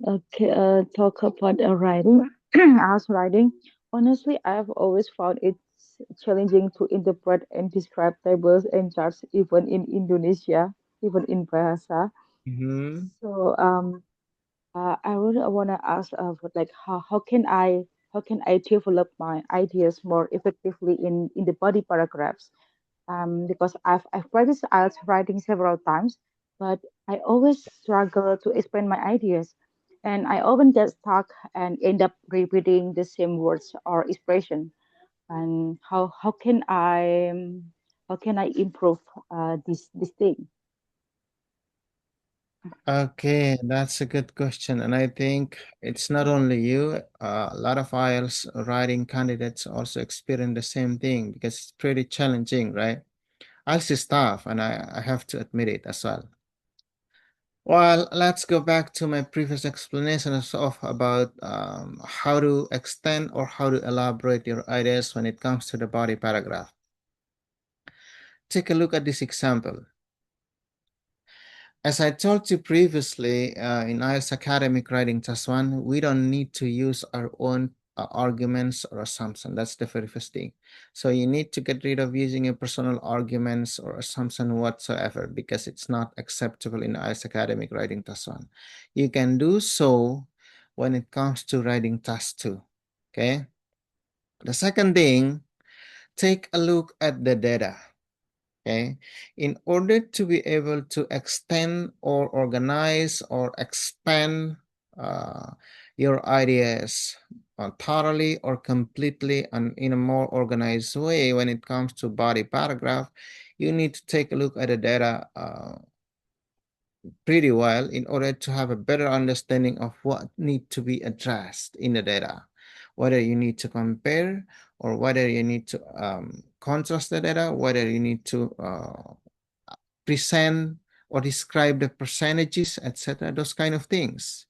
Okay. Talk about writing. As writing, honestly, I've always found it challenging to interpret and describe tables and charts, even in Indonesia, even in Bahasa. Mhm. So, I really wanna ask, like, how can I develop my ideas more effectively in the body paragraphs? Because I've practiced IELTS writing several times, but I always struggle to explain my ideas, and I often get stuck and end up repeating the same words or expression. And how can I improve this thing? Okay, that's a good question. And I think it's not only you, a lot of IELTS writing candidates also experience the same thing because it's pretty challenging, right? IELTS is tough, and I have to admit it as well. Well, let's go back to my previous explanations of about how to extend or how to elaborate your ideas when it comes to the body paragraph. Take a look at this example. As I told you previously, in IELTS Academic Writing Test 1, we don't need to use our own arguments or assumption. That's the very first thing. So you need to get rid of using your personal arguments or assumption whatsoever because it's not acceptable in IELTS Academic Writing Test 1. You can do so when it comes to writing Test 2. Okay? The second thing, take a look at the data. Okay, in order to be able to extend or organize or expand your ideas thoroughly or completely and in a more organized way when it comes to body paragraph, you need to take a look at the data pretty well in order to have a better understanding of what need to be addressed in the data, whether you need to compare or whether you need to contrast the data, whether you need to present or describe the percentages, etc., those kind of things.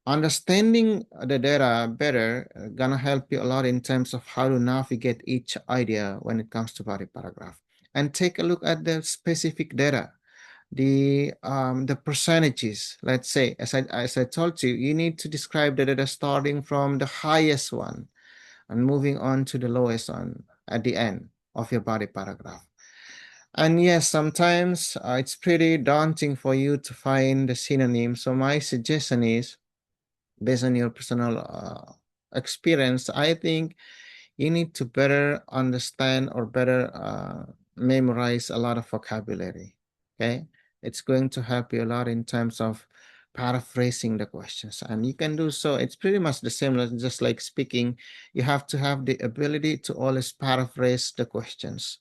Understanding the data better gonna help you a lot in terms of how to navigate each idea when it comes to body paragraph. And take a look at the specific data, the percentages. Let's say, as I told you, you need to describe the data starting from the highest one and moving on to the lowest one at the end of your body paragraph. And yes, sometimes it's pretty daunting for you to find the synonym. So my suggestion is, based on your personal experience, I think you need to better understand or better memorize a lot of vocabulary. Okay, it's going to help you a lot in terms of paraphrasing the questions, and you can do so. It's pretty much the same, just like speaking. You have to have the ability to always paraphrase the questions.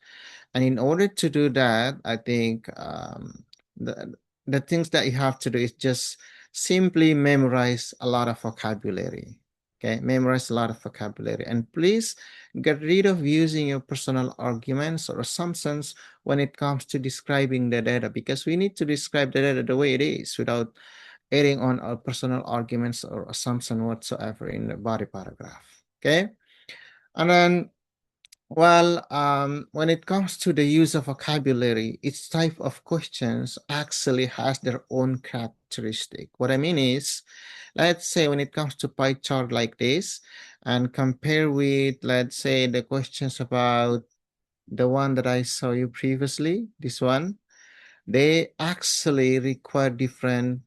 And in order to do that, I think the, the things that you have to do is just simply memorize a lot of vocabulary. Okay, memorize a lot of vocabulary. And please get rid of using your personal arguments or assumptions when it comes to describing the data, because we need to describe the data the way it is without adding on our personal arguments or assumption whatsoever in the body paragraph. Okay, and then, well, when it comes to the use of vocabulary, each type of questions actually has their own characteristic. What I mean is, let's say when it comes to pie chart like this, and compare with, let's say, the questions about the one that I saw you previously, this one, they actually require different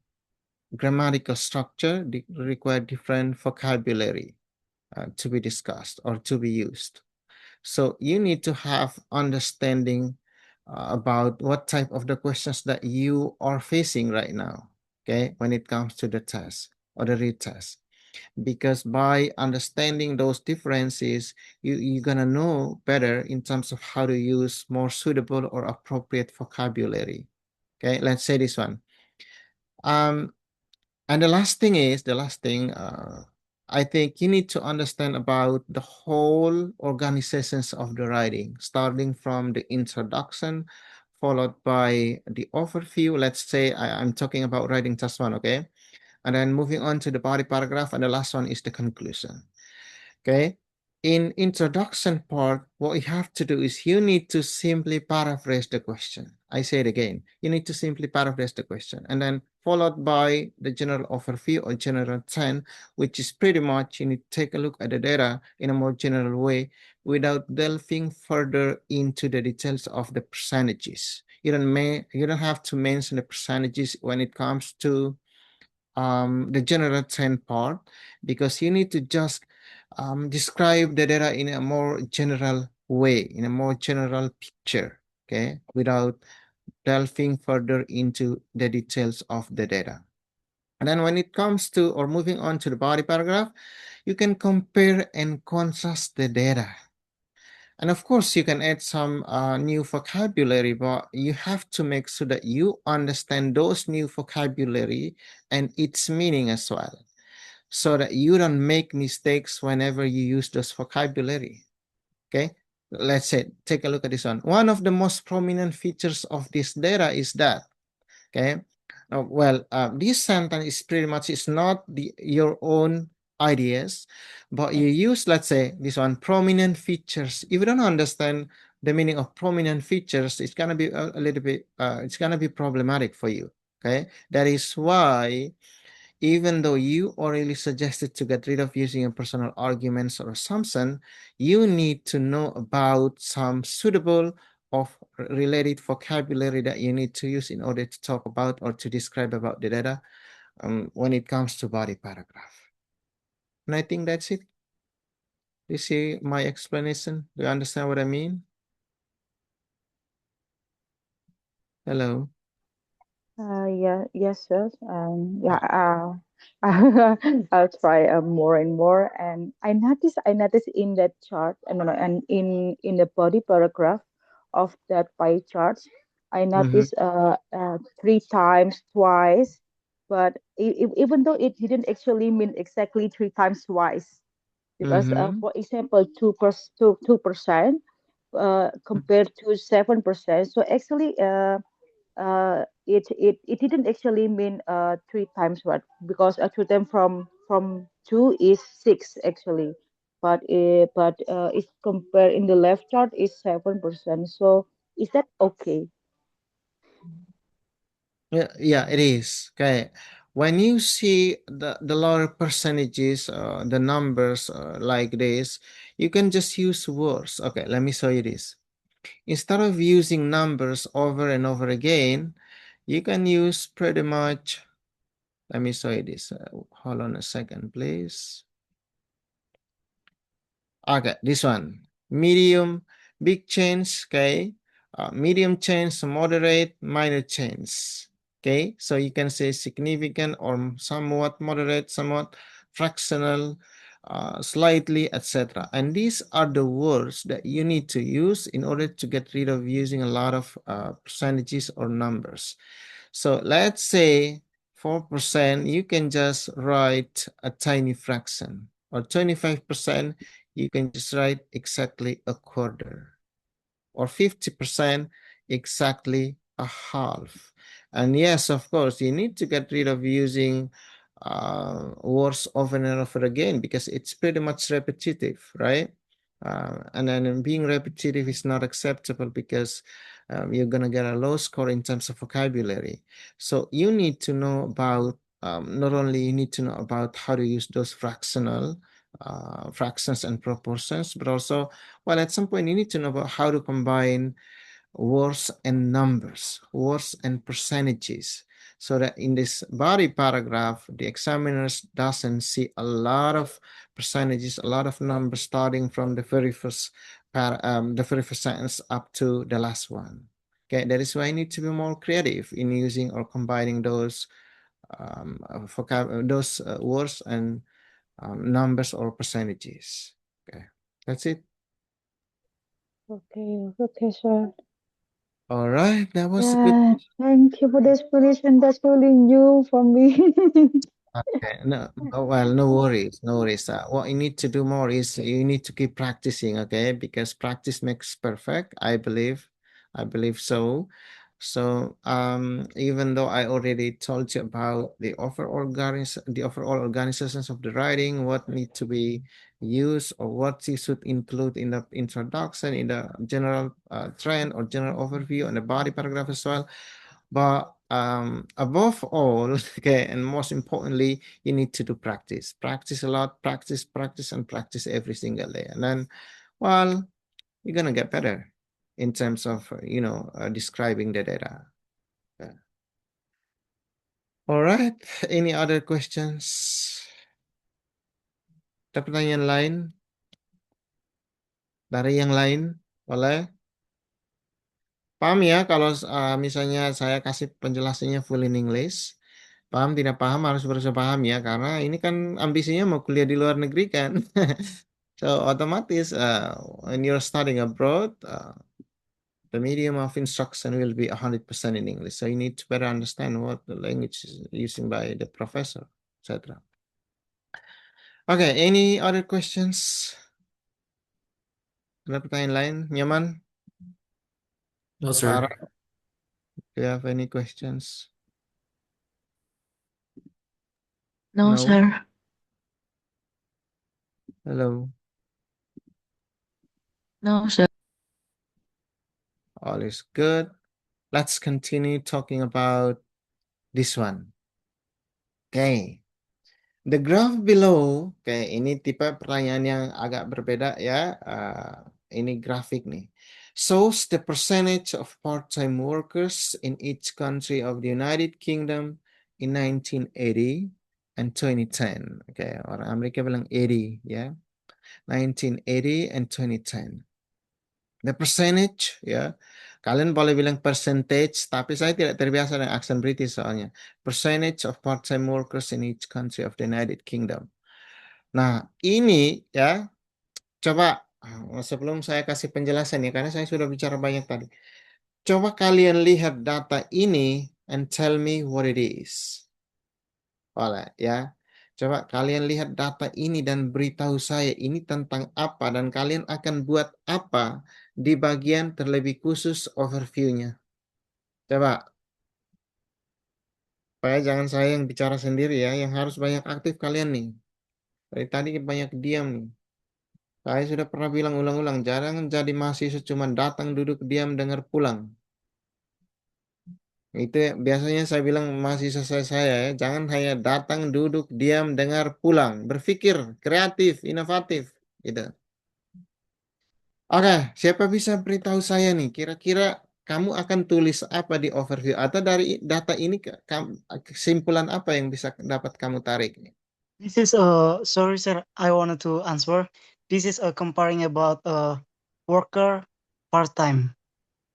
grammatical structure, require different vocabulary to be discussed or to be used. So you need to have understanding about what type of the questions that you are facing right now, okay, when it comes to the test or the retest. Because by understanding those differences, you're gonna know better in terms of how to use more suitable or appropriate vocabulary. Okay, let's say this one. Um, and the last thing is, I think you need to understand about the whole organizations of the writing, starting from the introduction, followed by the overview. Let's say I'm talking about writing task one, okay? And then moving on to the body paragraph, and the last one is the conclusion. Okay. In introduction part, what you have to do is you need to simply paraphrase the question. I say it again. You need to simply paraphrase the question, and then followed by the general overview or general trend, which is pretty much you need to take a look at the data in a more general way without delving further into the details of the percentages. You don't have to mention the percentages when it comes to the general trend part, because you need to just describe the data in a more general way, in a more general picture, okay, without delving further into the details of the data. And then when it comes to, or moving on to the body paragraph, you can compare and contrast the data. And of course, you can add some new vocabulary, but you have to make sure that you understand those new vocabulary and its meaning as well, so that you don't make mistakes whenever you use those vocabulary. Okay, let's say, take a look at this one. One of the most prominent features of this data is that, okay, this sentence is pretty much, it's not your own ideas, but you use, let's say, this one, prominent features. If you don't understand the meaning of prominent features, it's gonna be a little bit, it's gonna be problematic for you. Okay, that is why, even though you already suggested to get rid of using your personal arguments or assumption, you need to know about some suitable of related vocabulary that you need to use in order to talk about or to describe about the data when it comes to body paragraph. And I think that's it. Do you see my explanation? Do you understand what I mean? Hello. Yeah, yes, sir. Yeah, I'll try more and more. And I noticed in that chart, and no, no, and in the body paragraph of that pie chart, I Mm-hmm. noticed three times, twice, but even though it didn't actually mean exactly three times twice, because Mm-hmm. for example, 2% compared to 7%. So actually, it didn't actually mean three times what, because two them from two is six actually, but it's compared in the left chart is 7%. So is that okay? Yeah, it is. Okay. When you see the lower percentages, the numbers like this, you can just use words. Okay, let me show you this. Instead of using numbers over and over again, you can use pretty much, let me show you this. Hold on a second, please. Okay, this one. Medium, big change, okay? Medium change, moderate, minor change. Okay, so you can say significant or somewhat moderate, somewhat fractional, slightly, etc. And these are the words that you need to use in order to get rid of using a lot of percentages or numbers. So let's say 4%, you can just write a tiny fraction, or 25%, you can just write exactly a quarter, or 50%, exactly a half. And yes, of course, you need to get rid of using words over and over again because it's pretty much repetitive, right? And then being repetitive is not acceptable because you're going to get a low score in terms of vocabulary. So you need to know about, not only you need to know about how to use those fractions and proportions, but also, well, at some point you need to know about how to combine words and numbers, words and percentages, so that in this body paragraph, the examiners doesn't see a lot of percentages, a lot of numbers starting from the very first the very first sentence up to the last one. Okay, that is why you need to be more creative in using or combining those those words and numbers or percentages. Okay, that's it. Okay, okay, sir. All right, that was a good. Yeah, thank you for the explanation. That's really new for me. Okay, no, well, no worries, no worries. What you need to do more is you need to keep practicing, okay? Because practice makes perfect, I believe. I believe so. So, even though I already told you about the overall organizations of the writing, what need to be used or what you should include in the introduction, in the general trend or general overview, and the body paragraph as well. But above all, okay, and most importantly, you need to do practice. Practice a lot, practice, practice, and practice every single day. And then, well, you're gonna get better in terms of, describing the data. Yeah. All right. Any other questions? Ada pertanyaan lain dari yang lain? Boleh? Paham ya kalau misalnya saya kasih penjelasannya full in English. Paham tidak paham harus berusaha paham ya karena ini kan ambisinya mau kuliah di luar negeri kan. So otomatis when you're studying abroad, the medium of instruction will be 100% in English. So you need to better understand what the language is using by the professor, etc. Okay, any other questions? Ada pertanyaan lain? Nyaman? No, sir. Sarah, do you have any questions? No, No? sir. Hello? No, sir. All is good. Let's continue talking about this one. Okay. The graph below, okay, ini tipe pertanyaan yang agak berbeda ya. Ini grafik nih. Shows the percentage of part-time workers in each country of the United Kingdom in 1980 and 2010. Oke, orang Amerika bilang 80 ya. 1980 and 2010. The percentage, ya. Kalian boleh bilang percentage, tapi saya tidak terbiasa dengan aksen British soalnya. Percentage of part-time workers in each country of the United Kingdom. Nah, ini ya, coba sebelum saya kasih penjelasan ya, karena saya sudah bicara banyak tadi. Coba kalian lihat data ini and tell me what it is. Boleh ya. Coba kalian lihat data ini dan beritahu saya ini tentang apa dan kalian akan buat apa di bagian terlebih khusus overview-nya. Coba, supaya jangan saya yang bicara sendiri ya, yang harus banyak aktif kalian nih. Dari tadi banyak diam nih. Saya sudah pernah bilang ulang-ulang, jangan jadi mahasiswa cuma datang, duduk, diam, dengar, pulang. Itu ya, biasanya saya bilang mahasiswa saya ya, jangan hanya datang, duduk, diam, dengar, pulang. Berpikir, kreatif, inovatif. Gitu. Oke, siapa bisa beritahu saya nih, kira-kira kamu akan tulis apa di overview? Atau dari data ini, kesimpulan apa yang bisa dapat kamu tarik nih? This is sorry sir, I wanted to answer. This is comparing about worker part time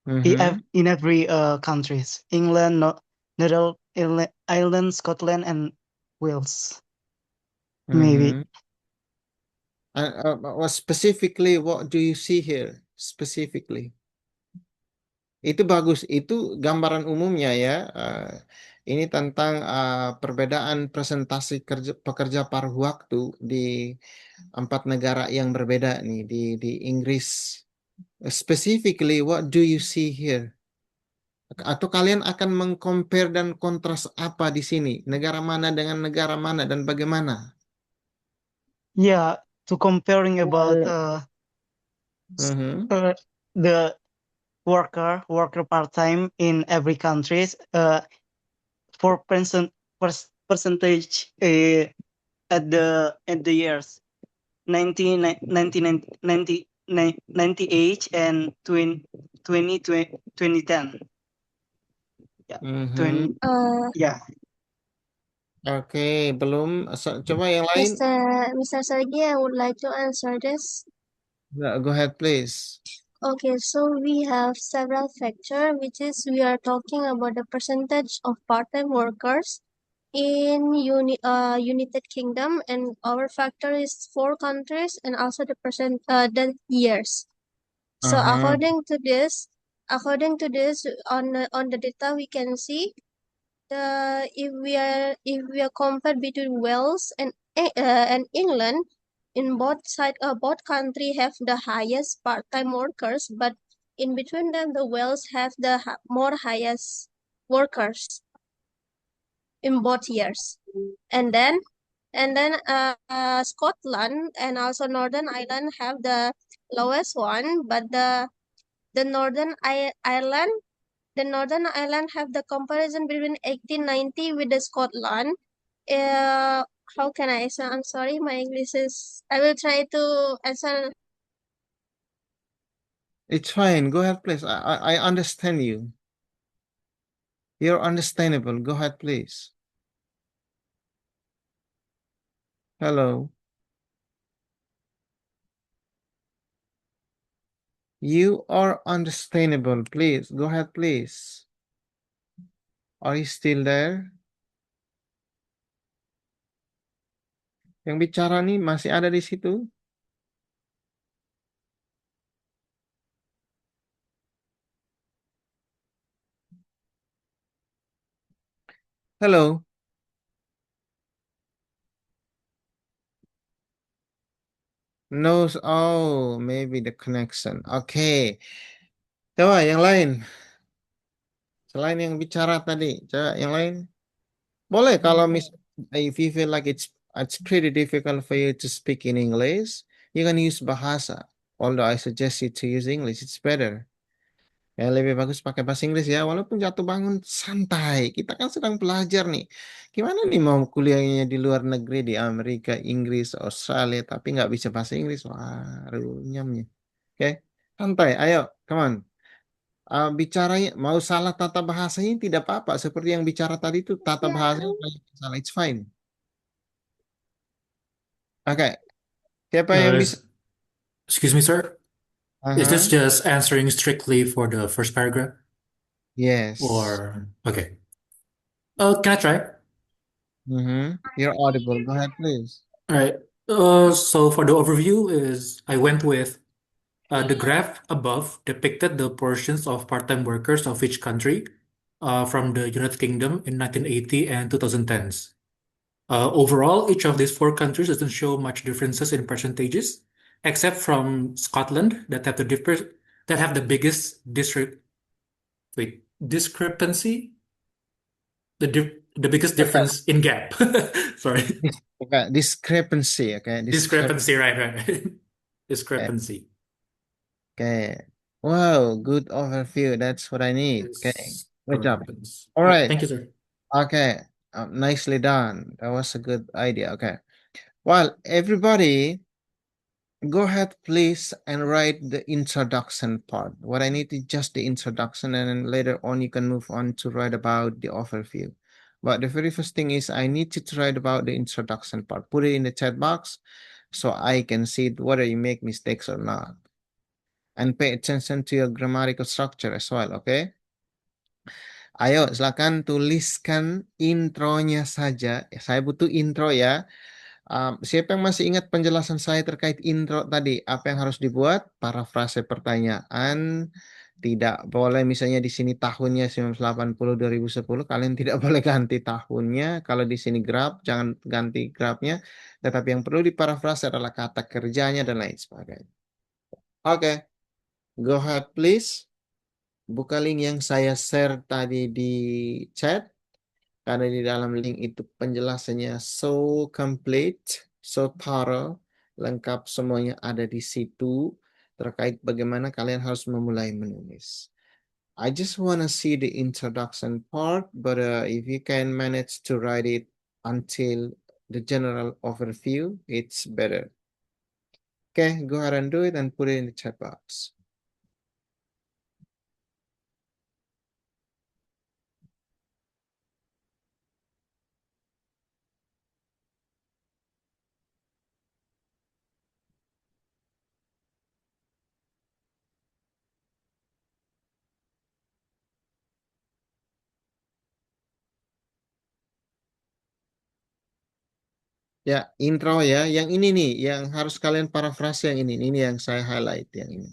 Mhm, in every countries, England, Netherlands, Ireland, Scotland, and Wales. Maybe. mhm. Specifically, what do you see here? Specifically. Itu bagus. Itu gambaran umumnya ya. Ini tentang perbedaan presentasi pekerja paruh waktu di 4 negara yang berbeda nih di Inggris. Specifically, what do you see here? Atau kalian akan mengcompare dan kontras apa di sini? Negara mana dengan negara mana dan bagaimana? Yeah, to comparing about Well, Mhm, the worker part time in every countries. For percentage at the years 1998 and 2010. Yeah, mhm. 20, yeah. Oke, belum. Coba yang lain. Mr. Sergey, I would like to answer this. Go ahead, please. Okay, so we have several factors, which is we are talking about the percentage of part-time workers in United Kingdom, and our factor is 4 countries, and also the years. So Uh-huh. according to this, on the data we can see if we are compared between Wales and England, in both country have the highest part-time workers, but in between them the Wales have the more highest workers in both years, and then Scotland and also Northern Ireland have the lowest one, but the Ireland the Northern Ireland have the comparison between 1890 with the Scotland. Uh, how can I answer? I'm sorry, my English is. I will try to answer. It's fine. Go ahead, please. I understand you. You're understandable. Go ahead, please. Hello. You are understandable. Please, go ahead, please. Are you still there? Yang bicara nih masih ada di situ? Hello. No, oh, maybe the connection. Oke. Coba yang lain. Selain yang bicara tadi, coba yang lain. Boleh kalau if you feel like it's pretty difficult for you to speak in English, you can use bahasa. Although I suggest you to use English, it's better. Ya lebih bagus pakai bahasa Inggris ya, walaupun jatuh bangun santai. Kita kan sedang belajar nih. Gimana nih mau kuliahnya di luar negeri, di Amerika, Inggris, Australia, tapi nggak bisa bahasa Inggris? Wah, runyamnya. Oke, santai. Ayo, come on. Bicaranya mau salah tata bahasanya tidak apa-apa. Seperti yang bicara tadi itu tata bahasanya banyak yang salah. It's fine. Oke, siapa yang bisa? Excuse me, sir. Is this Uh-huh. just answering strictly for the first paragraph? Yes. Or okay. Can I try? Mm-hmm. You're audible. Go ahead, please. All right. So for the overview is I went with the graph above depicted the portions of part-time workers of each country from the United Kingdom in 1980 and 2010s. Overall, each of these four countries doesn't show much differences in percentages, except from Scotland that have the biggest discrepancy, the biggest Okay. difference in gap. Sorry, Okay. Discrepancy. Okay. discrepancy. Right. Okay. Discrepancy. Okay. Wow. Good overview. That's what I need. Okay. Good job. Discrepancy. All All right, right. thank you, sir. Okay. Nicely done. That was a good idea. Okay. Well, everybody, go ahead, please, and write the introduction part. What I need is just the introduction, and then later on, you can move on to write about the overview. But the very first thing is I need you to write about the introduction part. Put it in the chat box so I can see whether you make mistakes or not. And pay attention to your grammatical structure as well, okay? Ayo, silakan tuliskan intronya saja. Saya butuh intro ya. Siapa yang masih ingat penjelasan saya terkait intro tadi? Apa yang harus dibuat? Parafrase pertanyaan. Tidak boleh misalnya di sini tahunnya 1980 2010, kalian tidak boleh ganti tahunnya. Kalau di sini graf, jangan ganti grafnya. Tetapi yang perlu diparafrase adalah kata kerjanya dan lain sebagainya. Oke, go ahead please. Buka link yang saya share tadi di chat. Karena di dalam link itu penjelasannya so complete, so thorough, lengkap semuanya ada di situ terkait bagaimana kalian harus memulai menulis. I just wanna see the introduction part, but if you can manage to write it until the general overview, it's better. Okay, go ahead and do it and put it in the chat box. Ya, intro ya. Yang ini nih, yang harus kalian parafrase yang ini. Ini yang saya highlight yang ini.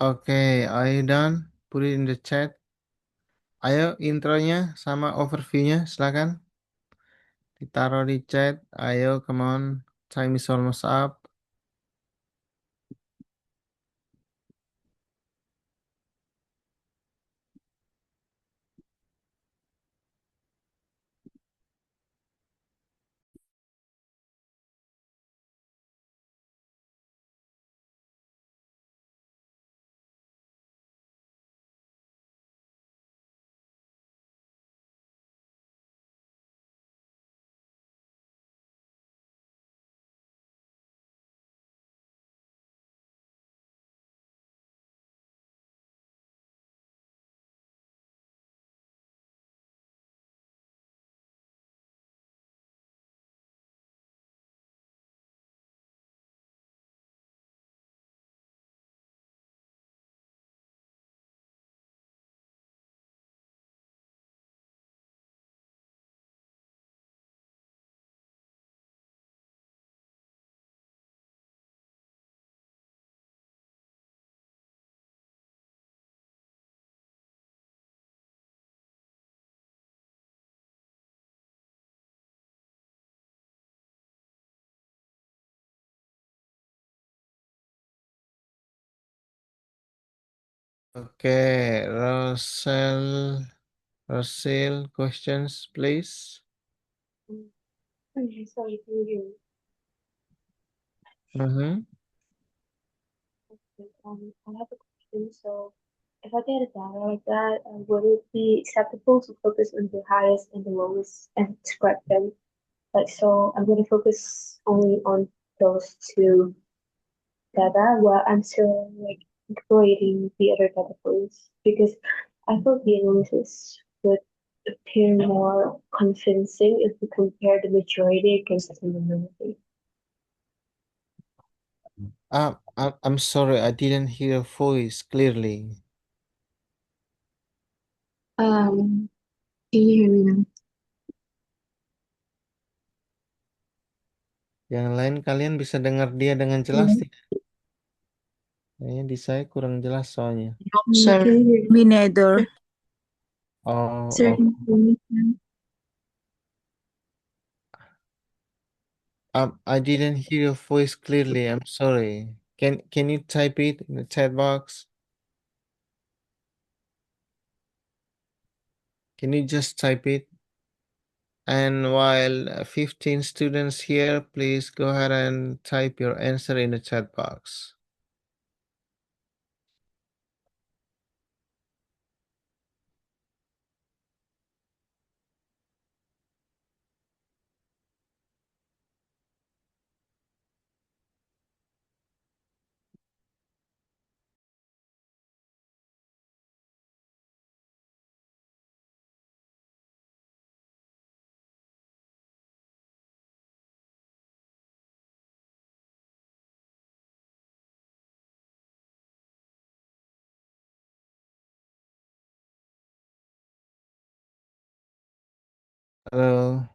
Okay, are you done? Put it in the chat. Ayo intronya sama overviewnya, silakan. Ditaruh di chat. Ayo, come on. Time is almost up. Okay, Rosel, questions, please. Sorry, can you hear me? Mm-hmm. I have a question. So, if I get a data like that, would it be acceptable to focus on the highest and the lowest and describe them? Like, so I'm going to focus only on those two data while I'm still like exploiting the other data points because I thought the analysis would appear more convincing if we compare the majority against the minority. I'm sorry, I didn't hear your voice clearly. Can you hear me now? Yang lain kalian bisa dengar dia dengan jelas Hello? tidak? Kayaknya di saya kurang jelas soalnya. Sir. Can you hear Me neither. Oh, Sir, oh. can you hear me now? I didn't hear your voice clearly. I'm sorry. Can you type it in the chat box? Can you just type it? And while 15 students here, please go ahead and type your answer in the chat box. Hello.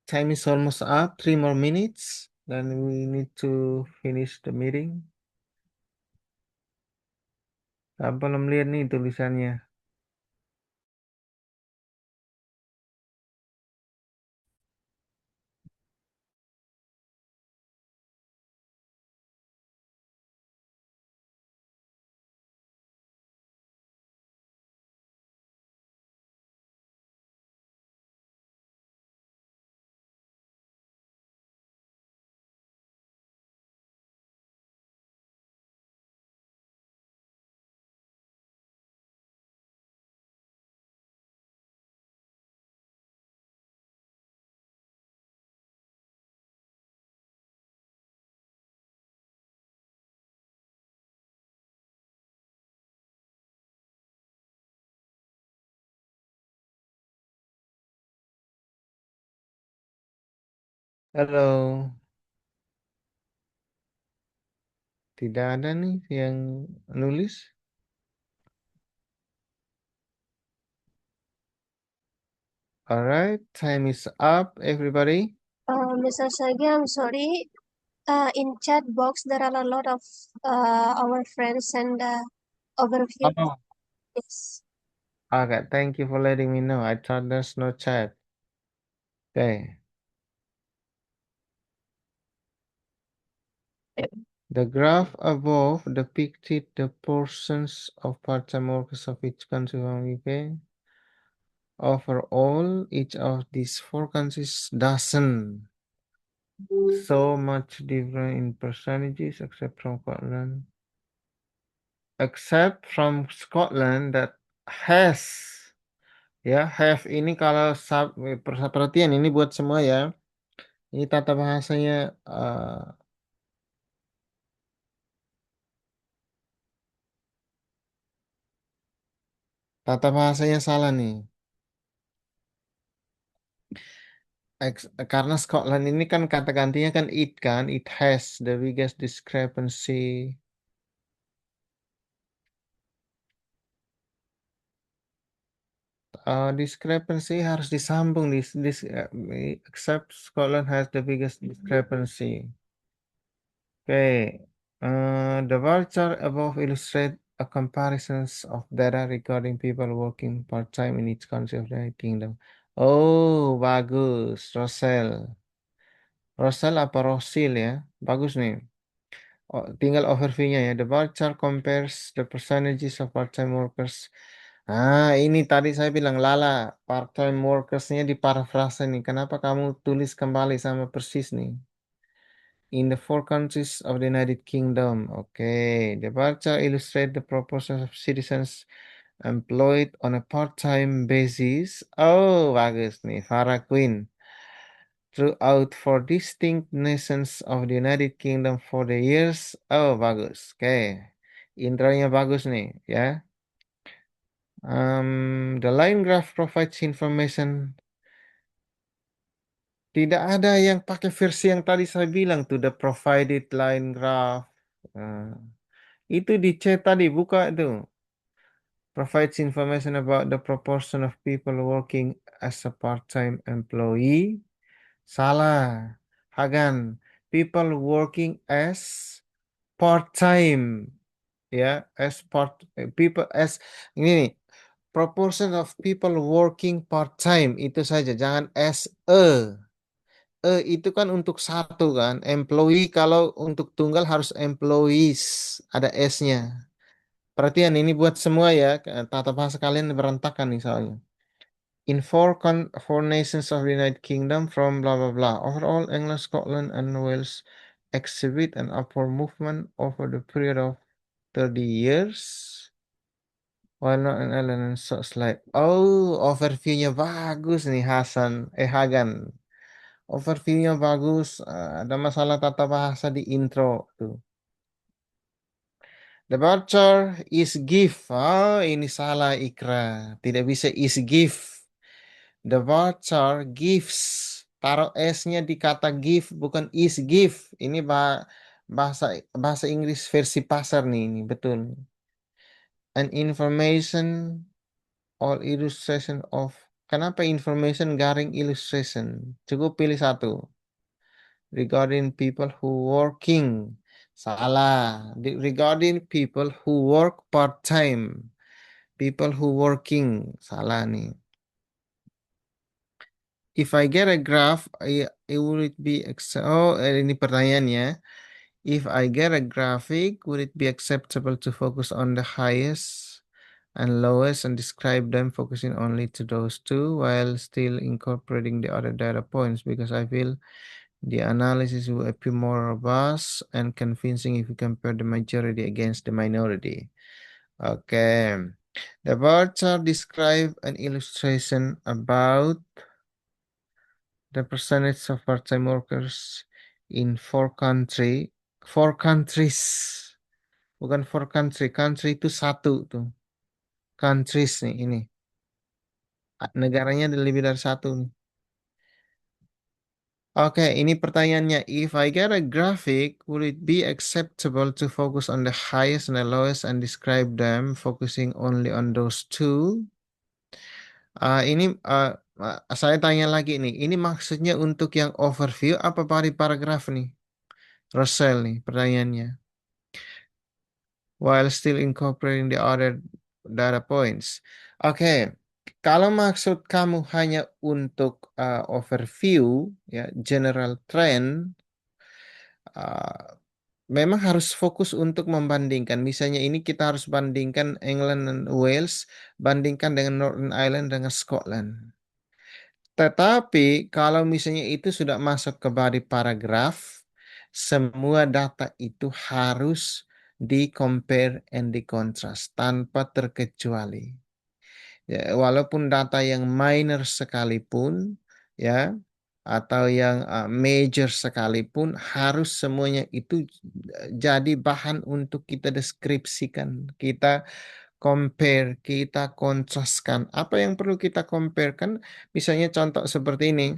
Time is almost up. 3 more minutes. Then we need to finish the meeting. Belum lihat nih tulisannya. Halo. Tidak ada nih yang nulis. Alright, time is up, everybody. Mr. Sagi, I'm sorry. In chat box, there are a lot of our friends and overview. Oh, Yes. okay. Thank you for letting me know. I thought there's no chat. Okay. The graph above depicted the portions of part-time workers of each country from UK. Overall, each of these four countries doesn't so much different in percentages except from Scotland. Except from Scotland that has ya have ini kalau perhatian ini buat semua ya. Ini tata bahasanya tata bahasanya salah nih. Karena Scotland ini kan kata gantinya kan it has the biggest discrepancy. Discrepancy harus disambung except Scotland has the biggest discrepancy. Okay. The bar chart above illustrate a comparisons of data regarding people working part-time in each country of the United Kingdom. Oh, bagus, Rosel. Rosel apa Rosil ya? Bagus nih. Oh, tinggal overview-nya ya. The bar chart compares the percentages of part-time workers. Ah, ini tadi saya bilang Lala, part-time workers-nya diparafrase nih. Kenapa kamu tulis kembali sama persis nih? In the four countries of the United Kingdom. Okay, the bar chart illustrates the proportion of citizens employed on a part-time basis. Oh, bagus nih, Farah Queen. Throughout four distinct nations of the United Kingdom for the years. Oh, bagus. Okay. Intronya bagus nih, ya. The line graph provides information. Tidak ada yang pakai versi yang tadi saya bilang tuh, the provided line graph. Itu di chat tadi, buka itu. Provides information about the proportion of people working as a part-time employee. Salah. Hagan. People working as part-time. Ya, people as ini nih. Proportion of people working part-time itu saja, jangan as a. Itu kan untuk satu kan. Employee kalau untuk tunggal harus employees, ada S-nya. Perhatian ini buat semua ya, tata bahasa kalian berantakan nih soalnya. In four nations of the United Kingdom from blah blah blah. Overall, England, Scotland, and Wales exhibit an upward movement over the period of 30 years. While not an Ireland and such like. Oh, overview-nya bagus nih Hagan. Overview-nya bagus. Ada masalah tata bahasa di intro tuh. The voucher is gift. Oh, ini salah Ikra. Tidak bisa is gift. The voucher gives. Taruh S-nya di kata give, bukan is give. Ini bahasa Inggris versi pasar nih, ini betul. An information or illustration of. Kenapa information garing illustration? Cukup pilih satu. Regarding people who working. Salah. Regarding people who work part-time. People who working. Salah nih. If I get a graph, would it be ini pertanyaannya. If I get a graphic, would it be acceptable to focus on the highest and lowest and describe them focusing only to those two while still incorporating the other data points? Because I feel the analysis will appear more robust and convincing if you compare the majority against the minority. Okay. The bar chart describe an illustration about the percentage of part-time workers in four countries. Bukan four country. Country itu satu tuh. Countries nih ini. Negaranya ada lebih dari satu nih. Oke, ini pertanyaannya. If I get a graphic, would it be acceptable to focus on the highest and the lowest and describe them, focusing only on those two? Ini saya tanya lagi nih. Ini maksudnya untuk yang overview apa paragraf nih? Rosel nih pertanyaannya. While still incorporating the other data points. Oke, kalau maksud kamu hanya untuk overview, ya, general trend, memang harus fokus untuk membandingkan. Misalnya ini kita harus bandingkan England dan Wales, bandingkan dengan Northern Ireland dengan Scotland. Tetapi kalau misalnya itu sudah masuk ke body paragraph, semua data itu harus di-compare and di-contrast tanpa terkecuali. Ya, walaupun data yang minor sekalipun, ya, atau yang major sekalipun, harus semuanya itu jadi bahan untuk kita deskripsikan, kita compare, kita kontraskan. Apa yang perlu kita compare kan? Misalnya contoh seperti ini.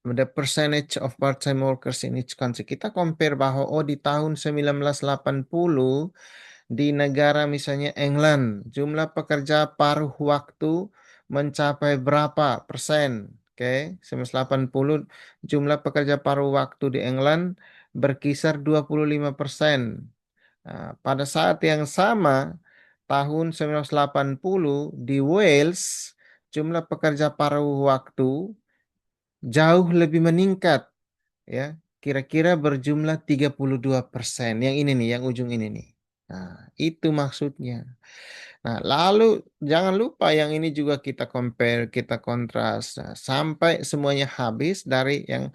The percentage of part-time workers in each country. Kita compare bahwa di tahun 1980 di negara misalnya England, jumlah pekerja paruh waktu mencapai berapa persen? Oke, 1980 jumlah pekerja paruh waktu di England berkisar 25%. Nah, pada saat yang sama, tahun 1980 di Wales, jumlah pekerja paruh waktu jauh lebih meningkat, ya. Kira-kira berjumlah 32%. Yang ini nih, yang ujung ini nih. Nah, itu maksudnya. Nah, lalu jangan lupa yang ini juga kita compare, kita kontras. Nah, sampai semuanya habis dari yang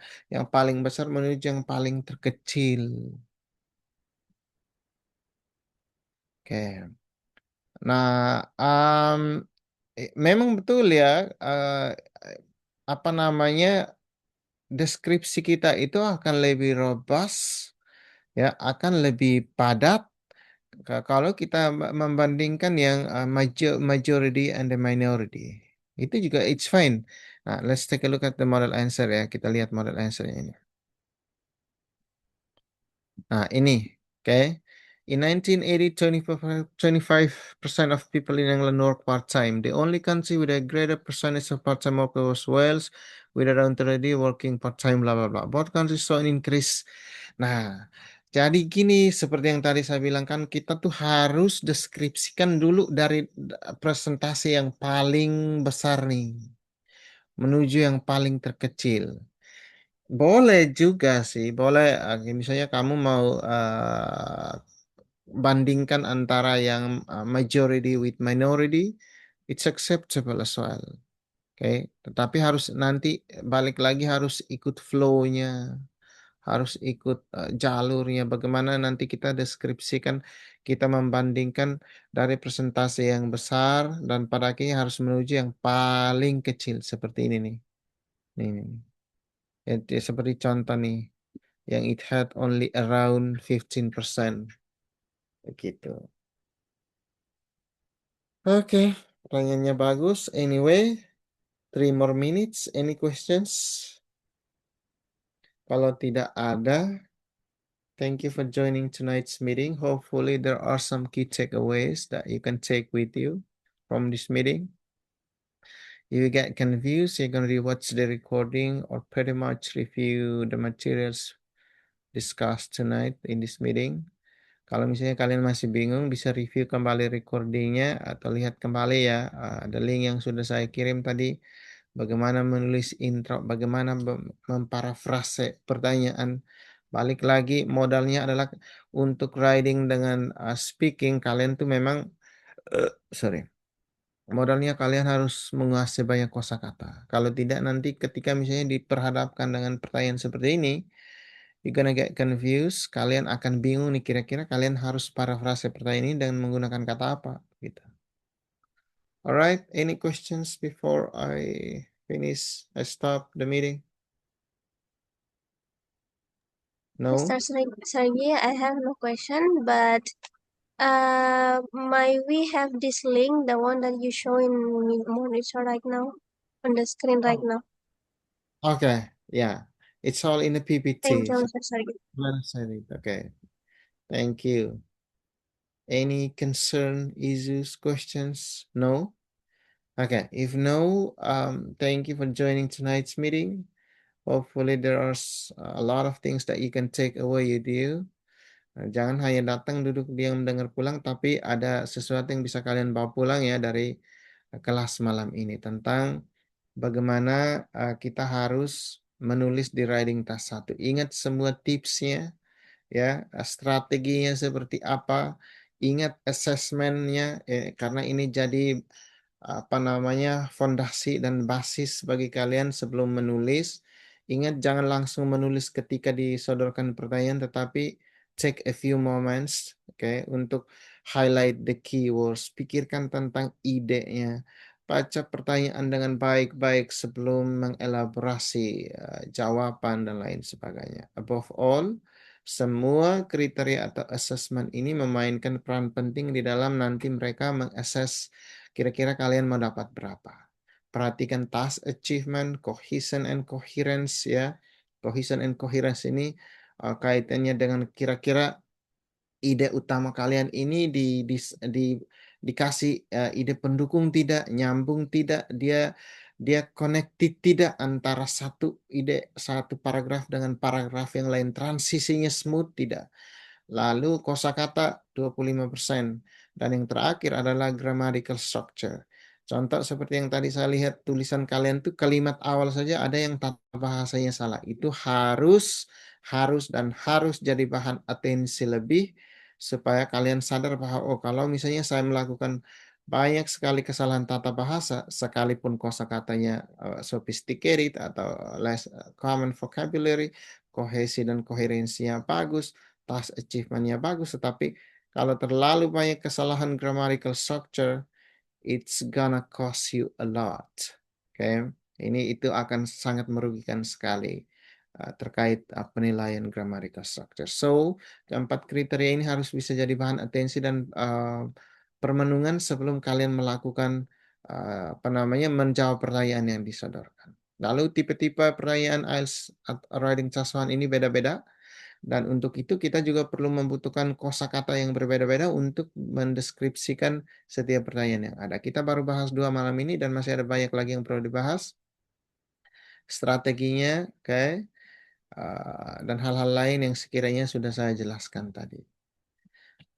paling besar menuju yang paling terkecil. Oke. Nah, memang betul ya, apa namanya, deskripsi kita itu akan lebih robust, ya, akan lebih padat kalau kita membandingkan yang majority and the minority. Itu juga it's fine. Nah, let's take a look at the model answer ya. Kita lihat model answer ini. Nah, ini, okay. In 1980, 25% of people in England work part-time. The only country with a greater percentage of part-time workers was Wales, with around 30 working part-time, blah, blah, blah. Both countries saw an increase. Nah, jadi gini, seperti yang tadi saya bilang kan, kita tuh harus deskripsikan dulu dari presentasi yang paling besar nih, menuju yang paling terkecil. Boleh juga sih, boleh. Misalnya kamu mau bandingkan antara yang majority with minority, it's acceptable as well. Oke, tetapi harus nanti balik lagi harus ikut flow-nya, harus ikut jalurnya. Bagaimana nanti kita deskripsikan, kita membandingkan dari presentasi yang besar dan pada akhirnya harus menuju yang paling kecil seperti ini nih. Nih. Ya, seperti contoh nih, yang it had only around 15%. Begitu. Oke, pertanyaannya bagus. Anyway, 3 more minutes. Any questions? Kalau tidak ada, thank you for joining tonight's meeting. Hopefully there are some key takeaways that you can take with you from this meeting. If you get confused, you can rewatch the recording or pretty much review the materials discussed tonight in this meeting. Kalau misalnya kalian masih bingung, bisa review kembali recordingnya atau lihat kembali ya. Ada link yang sudah saya kirim tadi. Bagaimana menulis intro, bagaimana memparafrase pertanyaan. Balik lagi, modalnya adalah untuk writing dengan speaking. Kalian tuh memang, modalnya kalian harus menguasai banyak kosakata. Kalau tidak, nanti ketika misalnya diperhadapkan dengan pertanyaan seperti ini, you're gonna get confused. Kalian akan bingung nih kira-kira kalian harus parafrase pertanyaan ini dengan menggunakan kata apa gitu. Alright, any questions before I finish? I stop the meeting. No. Mr. Sergey, I have no question, but might we have this link, the one that you show in monitor right now, on the screen right now? Okay, yeah, it's all in the PPT. Thank you, Mr. Sergey. Okay, thank you. Any concern, issues, questions? No? Okay, if no, thank you for joining tonight's meeting. Hopefully there are a lot of things that you can take away with you. Jangan hanya datang duduk diam dengar pulang, tapi ada sesuatu yang bisa kalian bawa pulang ya dari kelas malam ini tentang bagaimana kita harus menulis di writing task 1. Ingat semua tipsnya, ya, strateginya seperti apa, ingat assessmentnya, karena ini jadi fondasi dan basis bagi kalian sebelum menulis. Ingat jangan langsung menulis ketika disodorkan pertanyaan, tetapi take a few moments, untuk highlight the keywords. Pikirkan tentang idenya. Baca pertanyaan dengan baik-baik sebelum mengelaborasi jawaban dan lain sebagainya. Above all, semua kriteria atau assessment ini memainkan peran penting di dalam nanti mereka mengakses kira-kira kalian mau dapat berapa. Perhatikan task achievement, cohesion and coherence ya. Cohesion and coherence ini kaitannya dengan kira-kira ide utama kalian ini dikasih ide pendukung tidak, nyambung tidak, dia connected tidak antara satu ide, satu paragraf dengan paragraf yang lain, transisinya smooth tidak. Lalu kosakata 25%. Dan yang terakhir adalah grammatical structure. Contoh seperti yang tadi saya lihat tulisan kalian tuh kalimat awal saja ada yang tata bahasanya salah. Itu harus jadi bahan atensi lebih supaya kalian sadar bahwa kalau misalnya saya melakukan banyak sekali kesalahan tata bahasa sekalipun kosakatanya sophisticated atau less common vocabulary, kohesi dan koherensinya bagus, task achievement-nya bagus, tetapi kalau terlalu banyak kesalahan grammatical structure, it's gonna cost you a lot. Itu akan sangat merugikan sekali terkait penilaian grammatical structure. So, keempat kriteria ini harus bisa jadi bahan atensi dan permenungan sebelum kalian melakukan menjawab pertanyaan yang disodorkan. Lalu tipe-tipe pertanyaan IELTS Writing Task 1 ini beda-beda. Dan untuk itu kita juga perlu membutuhkan kosakata yang berbeda-beda untuk mendeskripsikan setiap pertanyaan yang ada. Kita baru bahas 2 malam ini dan masih ada banyak lagi yang perlu dibahas. Strateginya, dan hal-hal lain yang sekiranya sudah saya jelaskan tadi.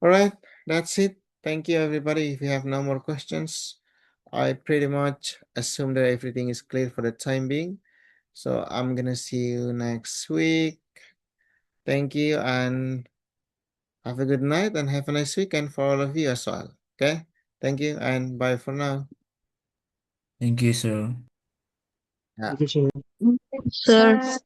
Alright, that's it. Thank you everybody. If you have no more questions, I pretty much assume that everything is clear for the time being. So I'm gonna see you next week. Thank you and have a good night and have a nice weekend for all of you as well. Okay? Thank you and bye for now. Thank you, sir. Yeah. Thank you, sir. Sir.